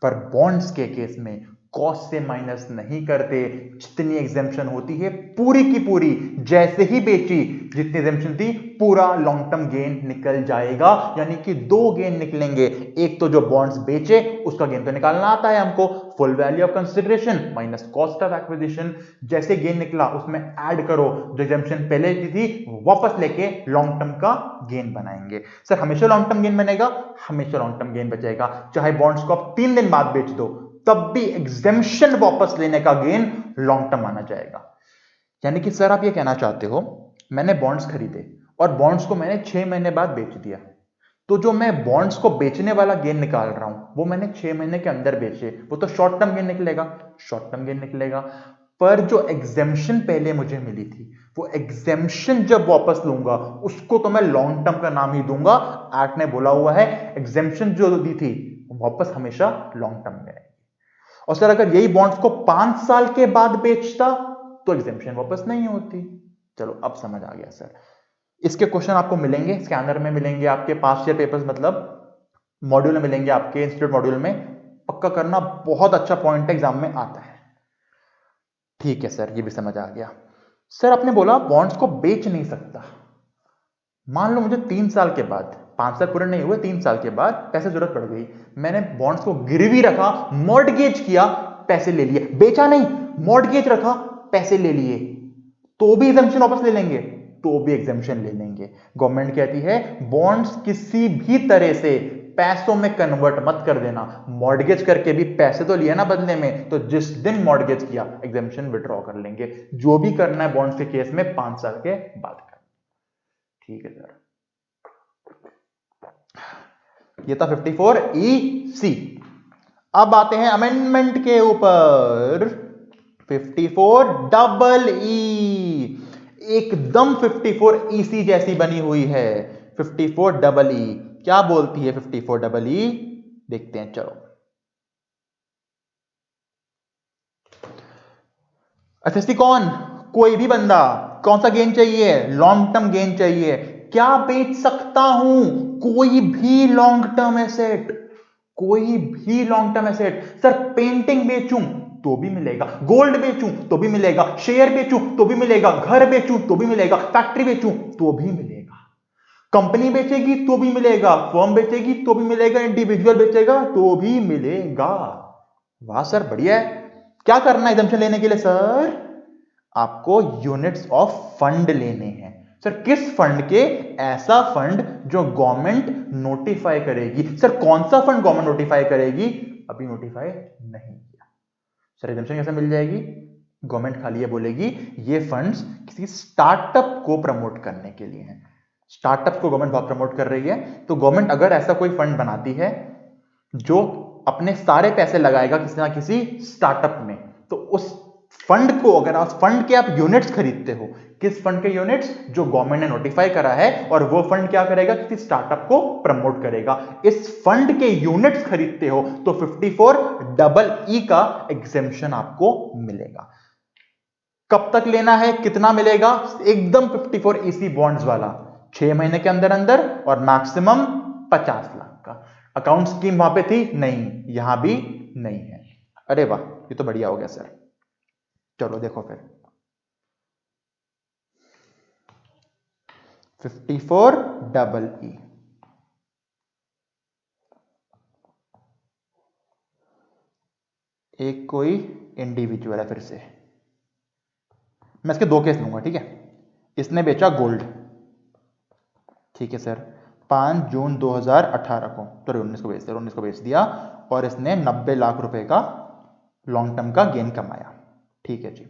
A: पर बॉन्ड्स के केस में कॉस्ट से माइनस नहीं करते। जितनी एग्जेम्पशन होती है पूरी की पूरी जैसे ही बेची, जितनी एग्जेम्पशन थी पूरा लॉन्ग टर्म गेन निकल जाएगा। यानी कि 2 गेन निकलेंगे, एक तो जो बॉन्ड्स बेचे उसका गेन तो निकालना आता है हमको, full value of consideration minus cost of acquisition. जैसे गेन निकला उसमें ऐड करो जो एग्जेम्पशन पहले की थी, वापस लेके लॉन्ग टर्म का गेन बनाएंगे। सर हमेशा लॉन्ग टर्म गेन बनेगा? हमेशा लॉन्ग टर्म गेन बचेगा, चाहे बॉन्ड्स को आप 3 दिन बाद बेच दो तब भी एग्जेम्पशन वापस लेने का गेन लॉन्ग टर्म माना जाएगा। यानी कि सर आप ये कहना चाहते हो मैंने बॉन्ड्स खरीदे और बॉन्ड्स को मैंने 6 महीने बाद बेच दिया, तो जो मैं बॉन्ड्स को बेचने वाला गेन निकाल रहा हूं वो मैंने 6 महीने के अंदर बेचे, वो तो शॉर्ट टर्म गेन निकलेगा, शॉर्ट टर्म गेन निकलेगा। पर जो एग्जेम्पशन पहले मुझे मिली थी वो एग्जेम्पशन जब वापस लूंगा उसको तो मैं लॉन्ग टर्म का नाम ही दूंगा। एक्ट ने बोला हुआ है एग्जेम्पशन जो दी थी वापस हमेशा लॉन्ग टर्म में। और सर अगर यही बॉन्ड्स को 5 साल के बाद बेचता तो एग्जेम्पशन वापस नहीं होती। चलो अब समझ आ गया सर। इसके क्वेश्चन आपको मिलेंगे स्कैनर में, मिलेंगे आपके पास्ट ईयर पेपर्स, मतलब मॉड्यूल में मिलेंगे, आपके इंस्टीट्यूट मॉड्यूल में। पक्का करना, बहुत अच्छा पॉइंट एग्जाम में आता है। ठीक है सर, ये भी समझ आ गया। सर आपने बोला बॉन्ड्स को बेच नहीं सकता, मान लो मुझे 3 साल के बाद, 5 साल पूरे नहीं हुए, 3 साल के बाद पैसे जरूरत पड़ गई, मैंने बॉन्ड्स को गिरवी रखा, मॉर्टगेज किया, पैसे ले लिए, बेचा नहीं, मॉर्टगेज रखा, पैसे ले लिए, तो भी एग्जेम्पशन वापस ले लेंगे? तो भी एग्जेम्पशन ले लेंगे। गवर्नमेंट कहती है बॉन्ड्स किसी भी तरह से पैसों में कन्वर्ट मत कर देना। मॉर्टगेज करके भी पैसे तो लिया ना बदले में, तो जिस दिन मॉर्टगेज किया एग्जेम्पशन विड्रॉ कर लेंगे। जो भी करना है बॉन्ड्स के केस में 5 साल के बाद करना। ठीक है सर, ये था 54EC। अब आते हैं अमेंडमेंट के ऊपर। 54EE एकदम 54EC जैसी बनी हुई है। 54EE क्या बोलती है? 54EE देखते हैं, चलो। एसएससी कौन? कोई भी बंदा, कौन सा गेन चाहिए? लॉन्ग टर्म गेन चाहिए। क्या बेच सकता हूं? कोई भी लॉन्ग टर्म एसेट, कोई भी long term asset. Sir painting बेचूं तो भी मिलेगा, गोल्ड बेचूं तो भी मिलेगा, शेयर बेचूं तो भी मिलेगा, घर बेचूं तो भी मिलेगा, फैक्ट्री बेचूं तो भी मिलेगा, कंपनी बेचेगी तो भी मिलेगा, फर्म बेचेगी तो भी मिलेगा, इंडिविजुअल बेचेगा तो भी मिलेगा। वाह सर बढ़िया है। क्या करना है एग्जम्पशन लेने के लिए सर? आपको यूनिट्स ऑफ फंड लेने हैं। सर किस फंड के? ऐसा फंड जो गवर्नमेंट नोटिफाई करेगी। सर कौन सा फंड गवर्नमेंट नोटिफाई करेगी? अभी नोटिफाई नहीं किया। सर एग्जम्पशन कैसे मिल जाएगी? गवर्नमेंट खाली ये बोलेगी ये फंड्स किसी स्टार्टअप को प्रमोट करने के लिए हैं। स्टार्टअप को गवर्नमेंट बहुत प्रमोट कर रही है, तो गवर्नमेंट अगर ऐसा कोई फंड बनाती है जो अपने सारे पैसे लगाएगा किसी ना किसी स्टार्टअप में, तो उस फंड को, अगर आप फंड के आप यूनिट्स खरीदते हो, किस फंड के यूनिट्स? जो गवर्नमेंट ने नोटिफाई करा है, और वो फंड क्या करेगा? किसी स्टार्टअप को प्रमोट करेगा। इस फंड के यूनिट्स खरीदते हो तो 54EE का एग्जेम्पशन आपको मिलेगा। कब तक लेना है? कितना मिलेगा? एकदम 54EC बॉन्ड्स वाला, 6 महीने के अंदर अंदर, और मैक्सिमम 50 लाख का। अकाउंट स्कीम वहां पे थी नहीं, यहां भी नहीं है। अरे वाह, ये तो बढ़िया हो गया सर। चलो देखो फिर 54EE एक कोई इंडिविजुअल है। फिर से मैं इसके दो केस लूंगा, ठीक है। इसने बेचा गोल्ड, ठीक है सर, 5 जून 2018 को, तो 19 को बेच दिया, 19 को बेच दिया, और इसने 90 लाख रुपए का लॉन्ग टर्म का गेन कमाया, ठीक है जी।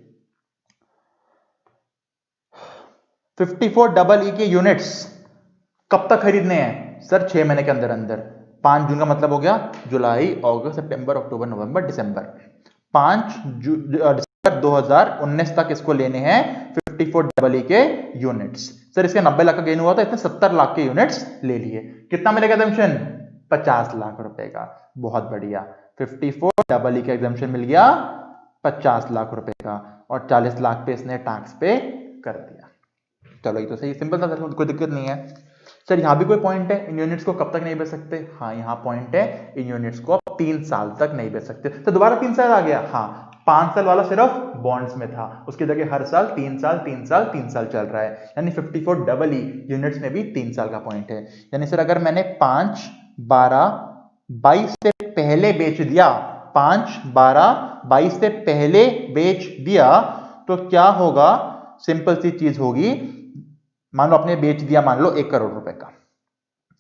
A: 54EE के यूनिट्स कब तक खरीदने हैं? सर 6 महीने के अंदर अंदर। 5 जून का मतलब हो गया जुलाई, अगस्त, सितंबर, अक्टूबर, नवंबर, दिसंबर। 5 दिसंबर 2019 तक इसको लेने हैं 54EE के यूनिट्स। सर इसके 90 लाख का गेन हुआ था, इसने 70 लाख के यूनिट्स ले लिए। कितना मिलेगा एग्जम्पशन? 50 लाख रुपए का। बहुत बढ़िया, 54EE का एग्जम्पशन मिल गया 50 लाख रुपए का, और 40 लाख पे इसने टैक्स पे कर दिया। चलो ये तो सही, सिंपल था, कोई दिक्कत नहीं है। सर यहां भी कोई पॉइंट है, इन यूनिट्स को कब तक नहीं बेच सकते? हाँ यहाँ पॉइंट है, इन यूनिट्स को आप 3 साल तक नहीं बेच सकते। तो दोबारा 3 साल आ गया? हाँ, 5 साल वाला सिर्फ बॉन्ड्स में था, उसकी जगह हर साल 3 साल 3 साल 3 साल चल रहा है। यानी 54EE यूनिट्स में भी 3 साल का पॉइंट है। यानी सर अगर मैंने 5, 12, 22 से पहले बेच दिया, 5, 12, 22 से पहले बेच दिया, तो क्या होगा? सिंपल सी चीज होगी, मान लो आपने बेच दिया, मान लो 1 करोड़ रुपए का।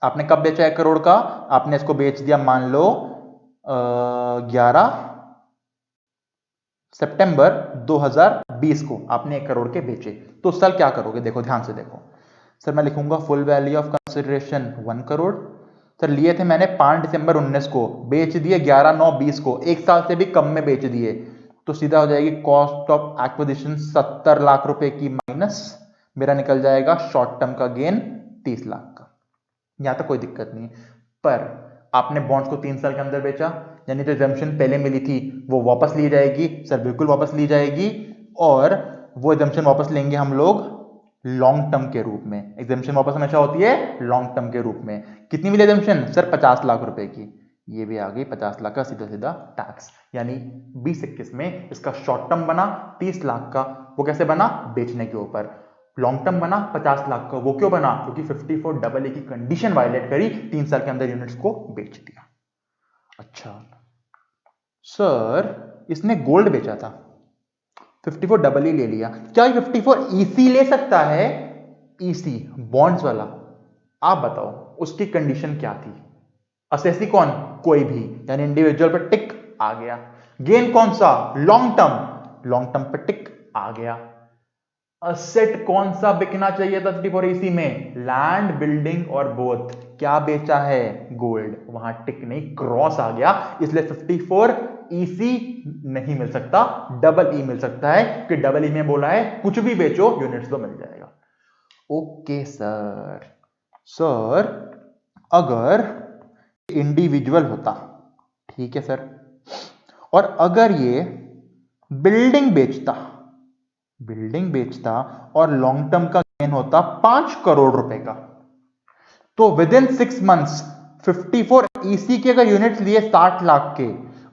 A: आपने कब बेचा 1 करोड़ का? आपने इसको बेच दिया मान लो 11 सितंबर 2020 को आपने 1 करोड़ के बेचे, तो उस साल क्या करोगे? देखो ध्यान से देखो सर, मैं लिखूंगा full value of consideration 1 crore. Sir लिए थे मैंने 5 दिसंबर 19 को, बेच दिए 11/9/20 को, एक साल से भी कम में बेच दिए, तो सीधा हो जाएगी कॉस्ट ऑफ एक्विजिशन 70 लाख रुपए की, माइनस मेरा निकल जाएगा शॉर्ट टर्म का गेन 30 लाख का। यहां तक कोई दिक्कत नहीं। पर आपने बॉन्ड्स को 3 साल के अंदर बेचा, यानी जो एग्जम्पशन पहले मिली थी वो वापस ली जाएगी। सर बिल्कुल वापस ली जाएगी, और वो एग्जम्पशन वापस लेंगे हम लोग लॉन्ग टर्म के रूप में। एग्जम्पशन वापस हमेशा होती है लॉन्ग टर्म के रूप में। कितनी मिली एग्जम्पशन? सर 50 लाख रुपए की, ये भी आ गई 50 लाख का सीधा सीधा टैक्स। यानी 2021 में इसका शॉर्ट टर्म बना 30 लाख का, वो कैसे बना? बेचने के ऊपर। लॉन्ग टर्म बना 50 लाख का, वो क्यों बना? क्योंकि 54EE की कंडीशन वायलेट करी, 3 साल के अंदर यूनिट्स को बेच दिया। अच्छा सर इसने गोल्ड बेचा था, 54EE ले लिया, क्या 54EC ले सकता है? EC बॉन्ड्स वाला, आप बताओ उसकी कंडीशन क्या थी? असेसी कौन? कोई भी, यानी इंडिविजुअल पर टिक आ गया। गेन कौन सा? लॉन्ग टर्म, लॉन्ग टर्म पर टिक आ गया। असेट कौन सा बिकना चाहिए था 54EC में? लैंड, बिल्डिंग और बोथ। क्या बेचा है? गोल्ड, वहां टिक नहीं, क्रॉस आ गया, इसलिए 54EC नहीं मिल सकता, EE मिल सकता है, कि EE में बोला है कुछ भी बेचो यूनिट्स तो मिल जाएगा। Okay sir. सर अगर इंडिविजुअल होता, ठीक है सर, और अगर ये बिल्डिंग बेचता और लॉन्ग टर्म का गेन होता 5 करोड़ रुपए का, तो विद इन 6 मंथ्स 54EC के अगर यूनिट्स लिए 60 लाख के,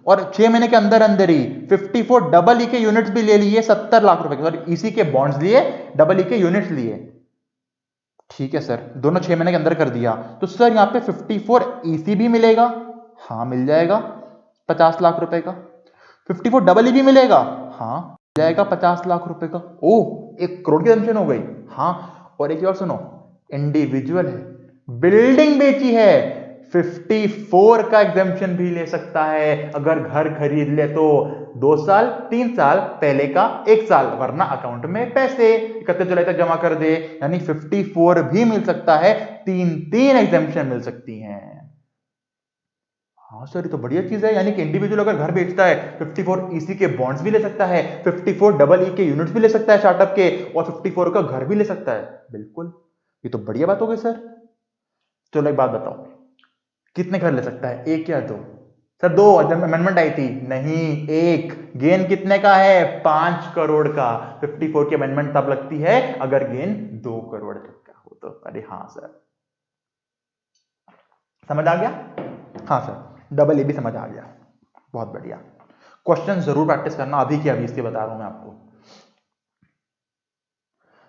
A: और 6 महीने के अंदर अंदर ही 54EE के यूनिट्स भी ले लिए 70 लाख रुपए के, और EC के बॉन्ड्स लिए, EE के यूनिट्स लिए, ठीक है सर, दोनों 6 महीने के अंदर कर दिया, तो सर यहां पे 54EC भी मिलेगा? हाँ मिल जाएगा 50 लाख रुपए का। 54 डबल ई भी मिलेगा, हाँ जाएगा 50 लाख रुपए का। ओ 1 करोड़ की एग्जम्पशन हो गई। हाँ और एक और सुनो, इंडिविजुअल है, बिल्डिंग बेची है, 54 का एग्जम्पशन भी ले सकता है। अगर घर खरीद ले तो 2 साल 3 साल पहले का 1 साल, वरना अकाउंट में पैसे 31 जुलाई तक जमा कर दे, यानी 54 भी मिल सकता है, 3 एग्जम्पशन मिल सकती हैं। हाँ सर ये तो बढ़िया चीज है, यानी कि इंडिविजुअल अगर घर बेचता है 54 ईसी के बॉन्ड्स भी ले सकता है, 54 डबल ई के यूनिट्स भी ले सकता है स्टार्टअप के, और 54 का घर भी ले सकता है। बिल्कुल, ये तो बढ़िया बात हो गई सर। चलो एक बात बताओ, कितने घर ले सकता है, 1 या 2? सर 2, जब अमेंडमेंट आई थी, नहीं 1। गेन कितने का है, 5 करोड़ का। 54 की अमेंडमेंट तब लगती है अगर गेन 2 करोड़ तक का हो तो। अरे हाँ सर, समझ आ गया? हाँ सर, डबल ए भी समझ आ गया, बहुत बढ़िया। क्वेश्चन जरूर प्रैक्टिस करना, अभी की अभी, इसलिए बता रहा हूं मैं आपको।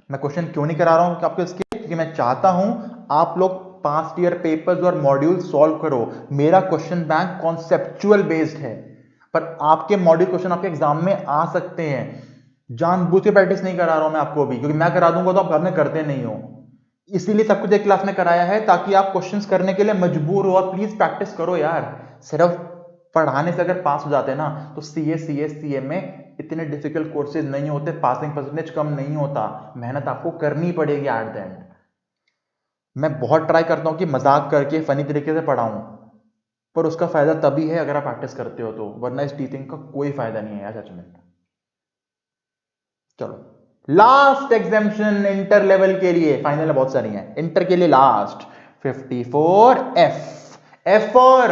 A: मैं क्वेश्चन क्यों नहीं करा रहा हूं आपको इसके, क्योंकि मैं चाहता हूं आप लोग पास्ट ईयर पेपर्स और मॉड्यूल सॉल्व करो। मेरा क्वेश्चन बैंक कॉन्सेप्चुअल बेस्ड है, पर आपके मॉड्यूल क्वेश्चन आपके एग्जाम में आ सकते हैं। जानबूझ के प्रैक्टिस नहीं करा रहा हूं मैं आपको अभी, क्योंकि मैं करा दूंगा तो आप घर में करते नहीं हो। इसीलिए सब कुछ एक क्लास में कराया है, ताकि आप क्वेश्चंस करने के लिए मजबूर हो। और प्लीज प्रैक्टिस करो यार, सिर्फ पढ़ाने से अगर पास हो जाते हैं ना, तो सीए में इतने डिफिकल्ट कोर्सेज नहीं होते, पासिंग परसेंटेज कम नहीं होता, मेहनत आपको करनी पड़ेगी एट द एंड। मैं बहुत ट्राई करता हूं कि मजाक करके फनी तरीके से पढ़ाऊं, पर उसका फायदा तभी है अगर आप प्रैक्टिस करते हो तो, वरना इस टीचिंग का कोई फायदा नहीं है यार सच में। चलो लास्ट एग्जाम्पशन इंटर लेवल के लिए, फाइनल बहुत सारी हैं, इंटर के लिए लास्ट 54 एफ फॉर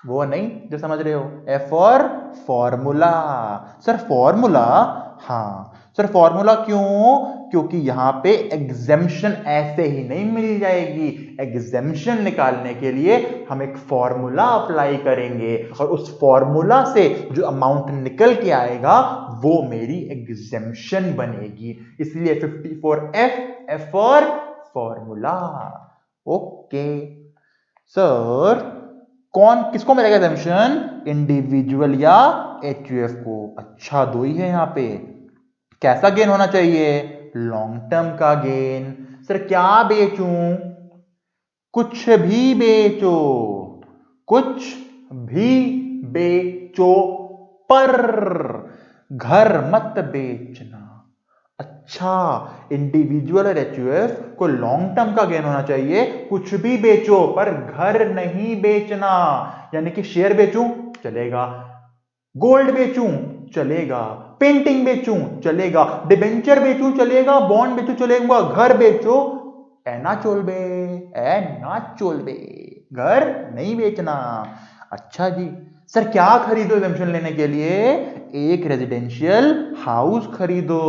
A: वो नहीं जो समझ रहे हो, F for formula. Sir formula, हाँ सर फॉर्मूला क्यों, क्योंकि यहां पे एग्जेम्पशन ऐसे ही नहीं मिल जाएगी। एग्जेम्पशन निकालने के लिए हम एक फॉर्मूला अप्लाई करेंगे, और उस फॉर्मूला से जो अमाउंट निकल के आएगा वो मेरी एग्जेम्पशन बनेगी। इसलिए 54 फॉर फॉर्मूला। ओके सर, कौन किसको मिलेगा एग्जेम्पशन, इंडिविजुअल या एचयूएफ को? अच्छा 2 ही है यहां पे। कैसा गेन होना चाहिए, लॉन्ग टर्म का गेन। सर क्या बेचूं, कुछ भी बेचो, कुछ भी बेचो, पर घर मत बेचना। अच्छा, इंडिविजुअल और एचयूएफ को लॉन्ग टर्म का गेन होना चाहिए, कुछ भी बेचो पर घर नहीं बेचना। यानी कि शेयर बेचूं चलेगा, गोल्ड बेचूं चलेगा, पेंटिंग बेचूं चलेगा, डिबेंचर बेचूं चलेगा, बॉन्ड बेचूं चलेगा, घर बेचो ऐना चोल बे, घर नहीं बेचना। अच्छा जी, सर क्या खरीदो एग्जेम्पशन लेने के लिए, एक रेजिडेंशियल हाउस खरीदो।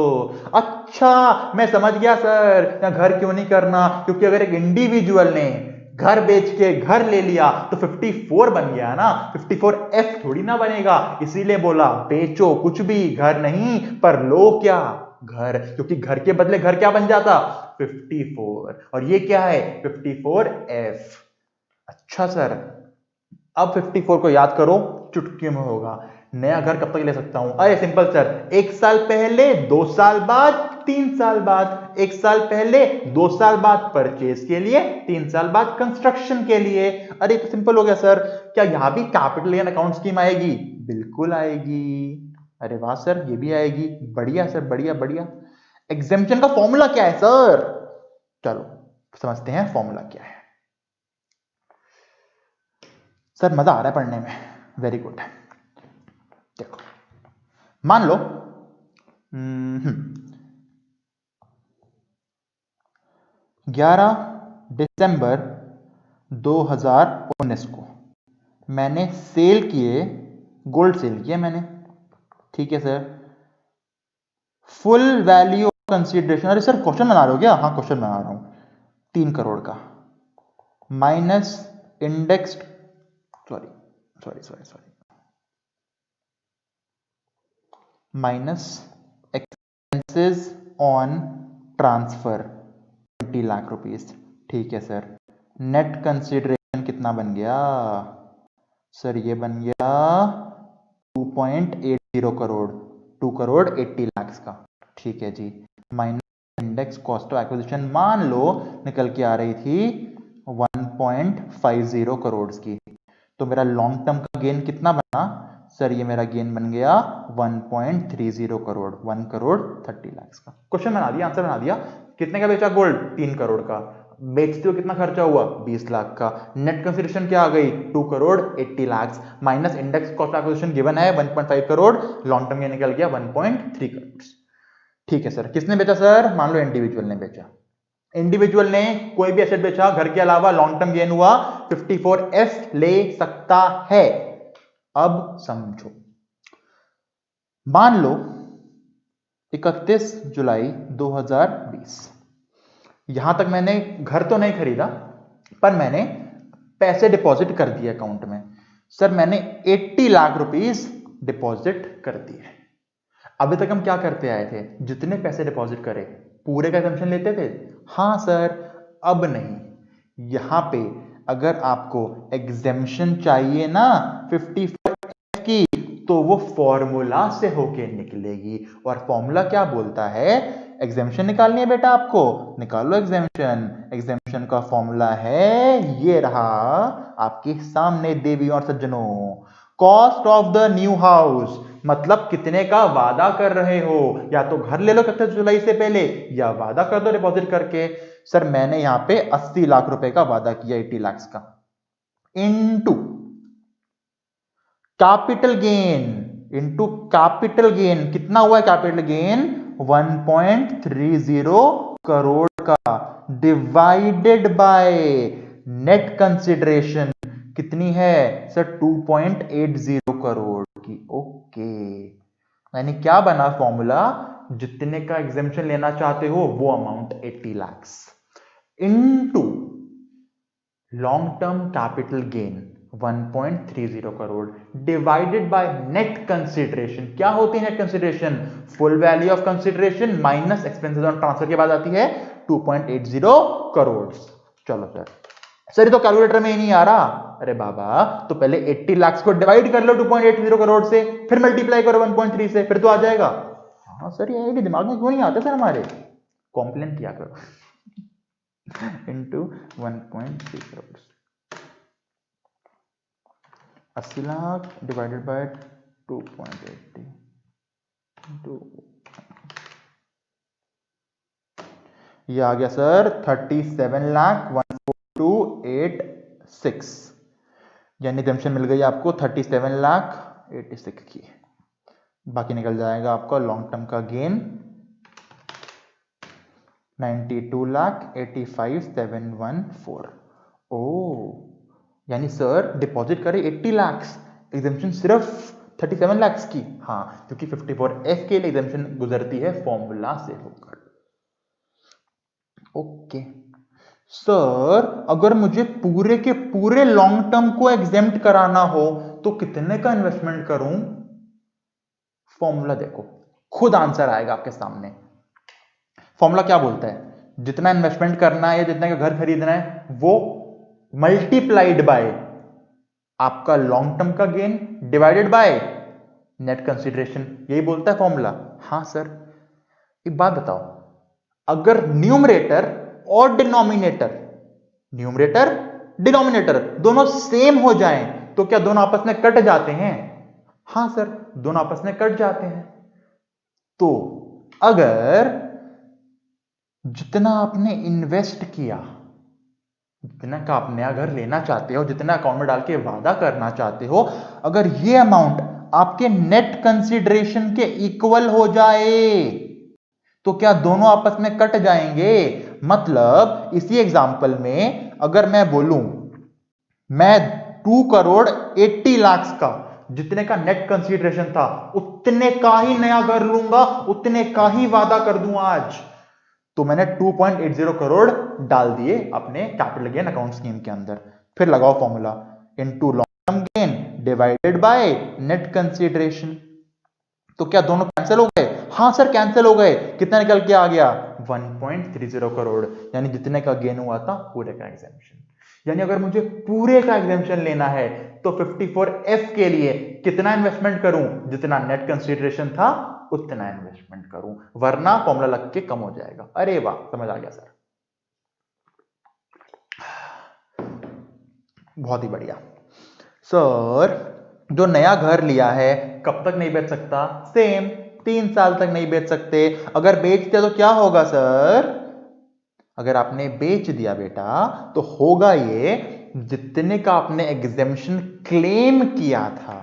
A: अच्छा मैं समझ गया सर, ना घर क्यों नहीं करना, क्योंकि अगर एक इंडिविजुअल ने घर बेच के घर ले लिया तो 54 बन गया ना, 54 थोड़ी ना बनेगा। इसीलिए बोला बेचो कुछ भी, घर नहीं, पर लो क्या, घर, क्योंकि घर के बदले घर क्या बन जाता, 54, और ये क्या है 54 अच्छा सर, अब 54 को याद करो, चुटकियों में होगा। नया घर कब तक ले सकता हूं, अरे सिंपल सर, 1 साल पहले, 2 साल बाद, 3 साल बाद। 1 साल पहले, 2 साल बाद परचेज के लिए, 3 साल बाद कंस्ट्रक्शन के लिए। अरे तो सिंपल हो गया सर। क्या यहां भी कैपिटल गेन अकाउंट स्कीम आएगी, बिल्कुल आएगी। अरे वाह सर, ये भी आएगी, बढ़िया सर, बढ़िया बढ़िया। एग्जेम्पशन का फॉर्मूला क्या है सर, चलो समझते हैं फॉर्मूला क्या है। सर मजा आ रहा है पढ़ने में, वेरी गुड। देखो मान लो 11 दिसंबर 2019 को मैंने सेल किए, गोल्ड सेल किया मैंने, ठीक है sir. Full value of consideration, अरे सर क्वेश्चन बना रहे हो क्या, हाँ क्वेश्चन बना रहा हूं, 3 करोड़ का, minus indexed, sorry minus expenses on transfer 20 lakh rupees, ठीक है सर। नेट कंसिडरेशन कितना बन गया सर, ये बन गया 2.80 करोड़, 2 करोड़ 80 लाख का, ठीक है जी, minus index cost of acquisition मान लो निकल के आ रही थी 1.50 करोड़ की, तो मेरा लॉन्ग टर्म का गेन कितना बना सर? ये मेरा गेन बन गया 1.30 करोड़, 1 करोड़ 30 लाख का। क्वेश्चन बना दिया, आंसर बना दिया। कितने का बेचा गोल्ड? 3 करोड़ का। बेचते हो कितना खर्चा हुआ? 20 लाख का। नेट कंसिडरेशन क्या आ गई? 2 crore 80 lakh minus index cost acquisition given है 1.5 करोड़, लॉन्ग टर्म ये निकल गया 1.3 करोड़। ठीक है सर, किसने बेचा सर? मान लो इंडिविजुअल ने बेचा। इंडिविजुअल ने कोई भी एसेट बेचा, घर के अलावा लॉन्ग टर्म गेन हुआ, 54F ले सकता है। अब समझो, मान लो 31 जुलाई 2020, यहां तक मैंने घर तो नहीं खरीदा, पर मैंने पैसे डिपॉजिट कर दिए अकाउंट में। सर मैंने 80 लाख रुपीस डिपॉजिट कर दिए। अभी तक हम क्या करते आए थे? जितने पैसे डिपॉजिट करे पूरे का एग्जम्पशन लेते थे। हाँ सर, अब नहीं। यहां पे अगर आपको एग्जम्पशन चाहिए ना 54F की, तो वो फॉर्मूला से होके निकलेगी। और फॉर्मूला क्या बोलता है? एग्जम्पशन निकालनी है बेटा आपको, निकालो एग्जम्पशन। एग्जम्पशन का फॉर्मूला है, ये रहा आपके सामने देवी और सज्जनों, cost of the new house, मतलब कितने का वादा कर रहे हो। या तो घर ले लो 31 जुलाई से पहले, या वादा कर दो डिपॉजिट करके। सर मैंने यहां पे 80 लाख रुपए का वादा किया, 80 लाख का, into capital gain, into capital gain. कितना हुआ है कैपिटल गेन? 1.30 करोड़ का, डिवाइडेड बाय नेट कंसिडरेशन कितनी है सर? 2.80 करोड़ की। ओके, यानी क्या बना फॉर्मूला? जितने का एग्जेम्पशन लेना चाहते हो वो amount 80 lakh into long term capital gain 1.30 crore divided by net consideration. क्या होती है net consideration? Full value of consideration minus expenses on transfer के बाद आती है 2.80 करोड़। चलो सर ये तो कैलकुलेटर में ही नहीं आ रहा। अरे बाबा, तो पहले 80 लाख को डिवाइड कर लो 2.80 करोड़ से, फिर मल्टीप्लाई करो 1.3 से, फिर तो आ जाएगा। हाँ सर, ये आइडिया दिमाग में क्यों नहीं आता सर हमारे? कॉम्प्लेन किया करो into 1.3 crore, 80 lakh divided by 2.80 into, ये आ गया सर 37,142,86, यानी एग्जम्पशन मिल गई आपको 37,86,000 की। बाकी निकल जाएगा आपका लॉन्ग टर्म का गेन 92,85,714। ओ, यानी सर डिपॉजिट करे 80 लाख, एग्जम्पशन सिर्फ 37 लाख की। हाँ, क्योंकि 54F के लिए एग्जम्पशन गुजरती है फॉर्मूला से होकर। ओके सर, अगर मुझे पूरे के पूरे लॉन्ग टर्म को एग्जेम्प्ट कराना हो तो कितने का इन्वेस्टमेंट करूं? फॉर्मूला देखो, खुद आंसर आएगा आपके सामने। फॉर्मूला क्या बोलता है? जितना इन्वेस्टमेंट करना है या जितना का घर खरीदना है वो मल्टीप्लाइड बाय आपका लॉन्ग टर्म का gain divided by net consideration, यही बोलता है फॉर्मूला। हाँ सर, एक बात बताओ, अगर न्यूमरेटर और डिनोमिनेटर दोनों सेम हो जाएं तो क्या दोनों आपस में कट जाते हैं? हाँ सर, दोनों आपस में कट जाते हैं। तो अगर जितना आपने इन्वेस्ट किया, जितना का आप नया घर लेना चाहते हो, जितना अकाउंट में डाल के वादा करना चाहते हो, अगर ये अमाउंट आपके नेट कंसिडरेशन के इक्वल हो जाए तो क्या दोनों आपस में कट जाएंगे? मतलब इसी एग्जांपल में अगर मैं बोलूं मैं 2 करोड़ 80 लाख का जितने का नेट कंसिडरेशन था उतने का ही नया घर लूंगा, उतने का ही वादा कर दूं आज, तो मैंने 2.80 करोड़ डाल दिए अपने कैपिटल गेन अकाउंट स्कीम के अंदर। फिर लगाओ formula, into long term gain divided by net consideration. तो क्या दोनों कैंसिल हो गए? हाँ सर कैंसिल हो गए। कितना निकल के आ गया? 1.30 करोड़, यानी जितने का गेन हुआ था पूरे का एग्जेम्पशन। यानी अगर मुझे पूरे का एग्जेम्पशन लेना है तो 54F के लिए कितना इन्वेस्टमेंट करूं, जितना नेट कंसीडरेशन था उतना इन्वेस्टमेंट करूं, वरना फॉर्मूला लग के कम हो जाएगा। अरे वाह, समझ आ गया सर, बहुत ही बढ़िया। सर जो नया घर लिया है कब तक नहीं बेच सकता? सेम, 3 साल तक नहीं बेच सकते। अगर बेचते तो क्या होगा सर? अगर आपने बेच दिया बेटा तो होगा ये, जितने का आपने एग्जेम्पशन क्लेम किया था,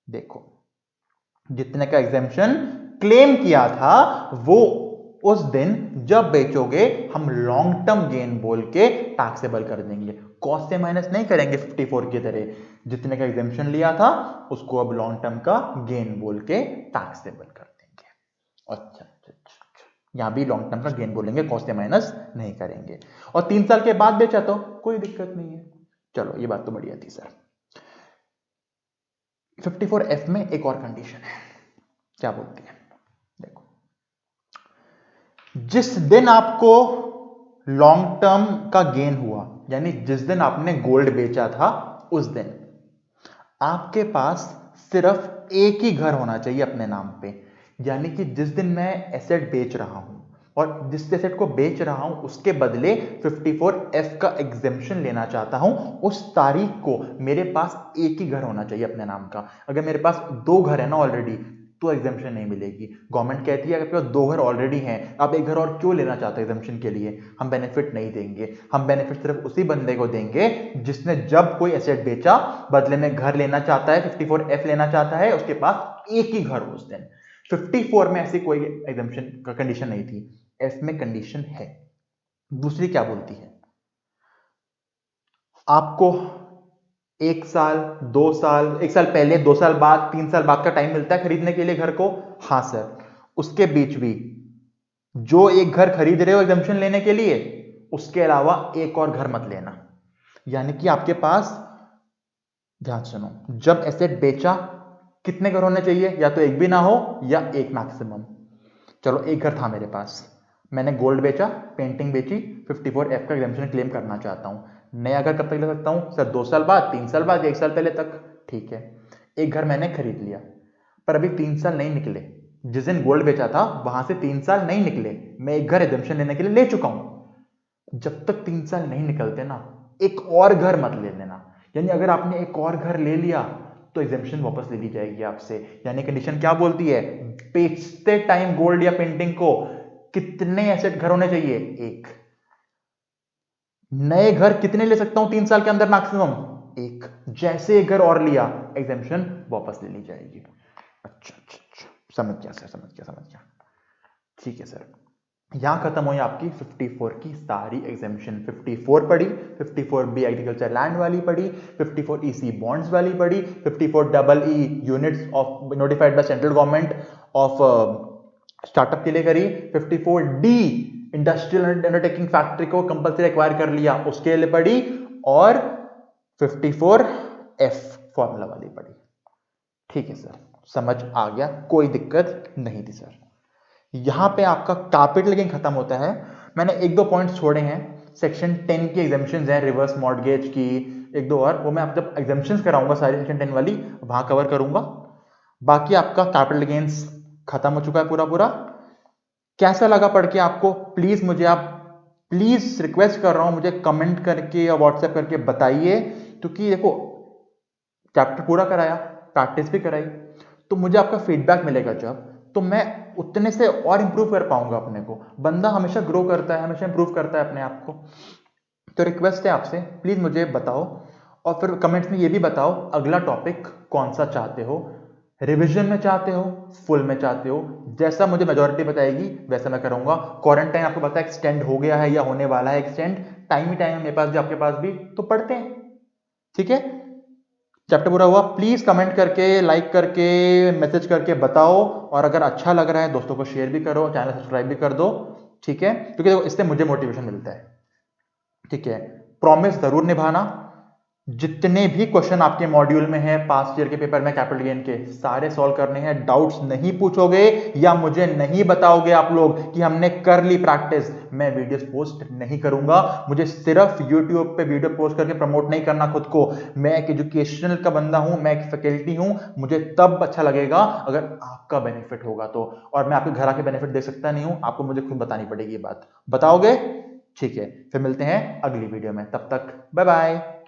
A: देखो जितने का एग्जेम्पशन क्लेम किया था वो उस दिन जब बेचोगे हम लॉन्ग टर्म गेन बोल के टैक्सेबल कर देंगे, कॉस्ट से माइनस नहीं करेंगे 54 की तरह। जितने का एग्जेम्पशन लिया था उसको अब लॉन्ग टर्म का गेन बोल के टैक्सेबल कर देंगे। अच्छा, यहां भी लॉन्ग टर्म का गेन बोलेंगे, कॉस्ट से माइनस नहीं करेंगे। और 3 साल के बाद बेचा तो कोई दिक्कत नहीं है। चलो ये बात तो बढ़िया थी सर। 54F में एक और कंडीशन है, क्या बोलती है? देखो, जिस दिन आपको लॉन्ग टर्म का गेन हुआ, यानी जिस दिन आपने गोल्ड बेचा था उस दिन आपके पास सिर्फ एक ही घर होना चाहिए अपने नाम पे। यानी कि जिस दिन मैं एसेट बेच रहा हूं और जिस एसेट को बेच रहा हूं उसके बदले 54F का एग्जेम्पशन लेना चाहता हूं, उस तारीख को मेरे पास एक ही घर होना चाहिए अपने नाम का। अगर मेरे पास 2 घर है ना ऑलरेडी तो एग्जेम्पशन नहीं मिलेगी। गवर्नमेंट कहती है अगर 2 घर ऑलरेडी हैं, आप एक घर और क्यों लेना चाहते हो एग्जेम्पशन के लिए? हम बेनिफिट नहीं देंगे। हम बेनिफिट सिर्फ उसी बंदे को देंगे जिसने जब कोई एसेट बेचा बदले में घर लेना चाहता है, 54F लेना चाहता है, उसके पास एक ही घर हो उस दिन। 54 में ऐसी कोई एग्जेम्पशन का कंडीशन नहीं थी, एफ में कंडीशन है। दूसरी क्या बोलती है? आपको 1 साल, 2 साल, 1 साल पहले, 2 साल बाद, 3 साल बाद का टाइम मिलता है खरीदने के लिए घर को। हाँ सर, उसके बीच भी जो एक घर खरीद रहे हो एग्जेम्पशन लेने के लिए, उसके अलावा एक और घर मत लेना। यानी कि आपके पास, ध्यान सुनो, जब एसेट बेचा कितने घर होने चाहिए? या तो एक भी ना हो या एक मैक्सिमम। चलो एक घर था मेरे पास, मैंने गोल्ड बेचा, पेंटिंग बेची, 54F का एग्जेम्पशन क्लेम करना चाहता हूं। नया घर कब तक ले सकता हूं सर? 2 साल बाद, 3 साल बाद या 1 साल पहले तक। ठीक है, एक घर मैंने खरीद लिया पर अभी 3 साल नहीं निकले। जिस दिन गोल्ड बेचा था वहां से 3 साल नहीं निकले, मैं एक घर एग्जेम्पशन लेने के लिए ले चुका हूं। जब तक 3 साल नहीं निकलते ना, एक और घर मत ले लेना। यानी अगर आपने एक और घर ले लिया तो एग्जेम्पशन वापस ले ली जाएगी आपसे। यानी कंडीशन क्या बोलती है? बेचते टाइम गोल्ड या पेंटिंग को कितने एसेट घर होने चाहिए? एक। नए घर कितने ले सकता हूं 3 साल के अंदर मैक्सिमम? एक। जैसे एक घर और लिया एग्जेम्पशन वापस ले ली जाएगी। अच्छा, समझ गया सर, समझ गया। ठीक है सर, यहां खत्म हुई आपकी 54 की सारी एग्जेम्पशन। 54 पढ़ी, 54B एग्रीकल्चर लैंड वाली पढ़ी, 54EC बॉन्ड्स वाली पढ़ी, 54EE units of notified by central government of startup के लिए करी, 54D इंडस्ट्रियल अंडरटेकिंग फैक्ट्री को कंपल्सरी एक्वायर कर लिया उसके लिए पढ़ी, और 54F फॉर्मूला वाली पढ़ी। ठीक है सर, समझ आ गया, कोई दिक्कत नहीं थी सर। यहां पे आपका कैपिटल गेन खत्म होता है। मैंने 1-2 पॉइंट्स छोड़े हैं, सेक्शन 10 की एग्जेम्पशंस हैं, रिवर्स मॉर्टगेज की 1-2 और, वो मैं आप जब एग्जेम्पशंस कराऊंगा सारी सेक्शन 10 वाली वहां कवर करूंगा। बाकी आपका कैपिटल गेन्स खत्म हो चुका है पूरा। कैसा लगा पढ़ के आपको? प्लीज मुझे आप प्लीज रिक्वेस्ट कर रहा हूं, मुझे कमेंट करके या व्हाट्सएप करके बताइए, क्योंकि देखो चैप्टर पूरा कराया, प्रैक्टिस भी कराई, तो मुझे आपका फीडबैक मिलेगा जब, तो मैं उतने से और इंप्रूव कर पाऊंगा अपने को। बंदा हमेशा ग्रो करता है, हमेशा इंप्रूव करता है अपने आप को। तो रिक्वेस्ट है आपसे, प्लीज मुझे बताओ और फिर कमेंट्स में ये भी बताओ अगला टॉपिक कौन सा चाहते हो, रिवीजन में चाहते हो, फुल में चाहते हो। जैसा मुझे मेजॉरिटी बताएगी वैसा मैं करूंगा। क्वारंटाइन आपको पता है एक्सटेंड हो गया है या होने वाला है एक्सटेंड, टाइम ही टाइम है मेरे पास भी आपके पास भी, तो पढ़ते हैं। ठीक है, चैप्टर पूरा हुआ। प्लीज कमेंट करके, लाइक करके, मैसेज करके बताओ, और अगर अच्छा लग रहा है दोस्तों को शेयर भी करो, चैनल सब्सक्राइब भी कर दो। ठीक है, क्योंकि इससे मुझे मोटिवेशन मिलता है। ठीक है, प्रॉमिस जरूर निभाना, जितने भी क्वेश्चन आपके मॉड्यूल में हैं पास्ट ईयर के पेपर में कैपिटल गेन के, सारे सॉल्व करने हैं। डाउट्स नहीं पूछोगे या मुझे नहीं बताओगे आप लोग कि हमने कर ली प्रैक्टिस, मैं वीडियोस पोस्ट नहीं करूंगा। मुझे सिर्फ यूट्यूब पे वीडियो पोस्ट करके प्रमोट नहीं करना खुद को। मैं एक एजुकेशनल का बंदा हूं, मैं एक फैकल्टी हूं। मुझे तब अच्छा लगेगा अगर आपका बेनिफिट होगा तो, और मैं आपके घर आके बेनिफिट दे सकता नहीं हूं, आपको मुझे खुद बतानी पड़ेगी ये बात। बताओगे? ठीक है, फिर मिलते हैं अगली वीडियो में, तब तक बाय बाय।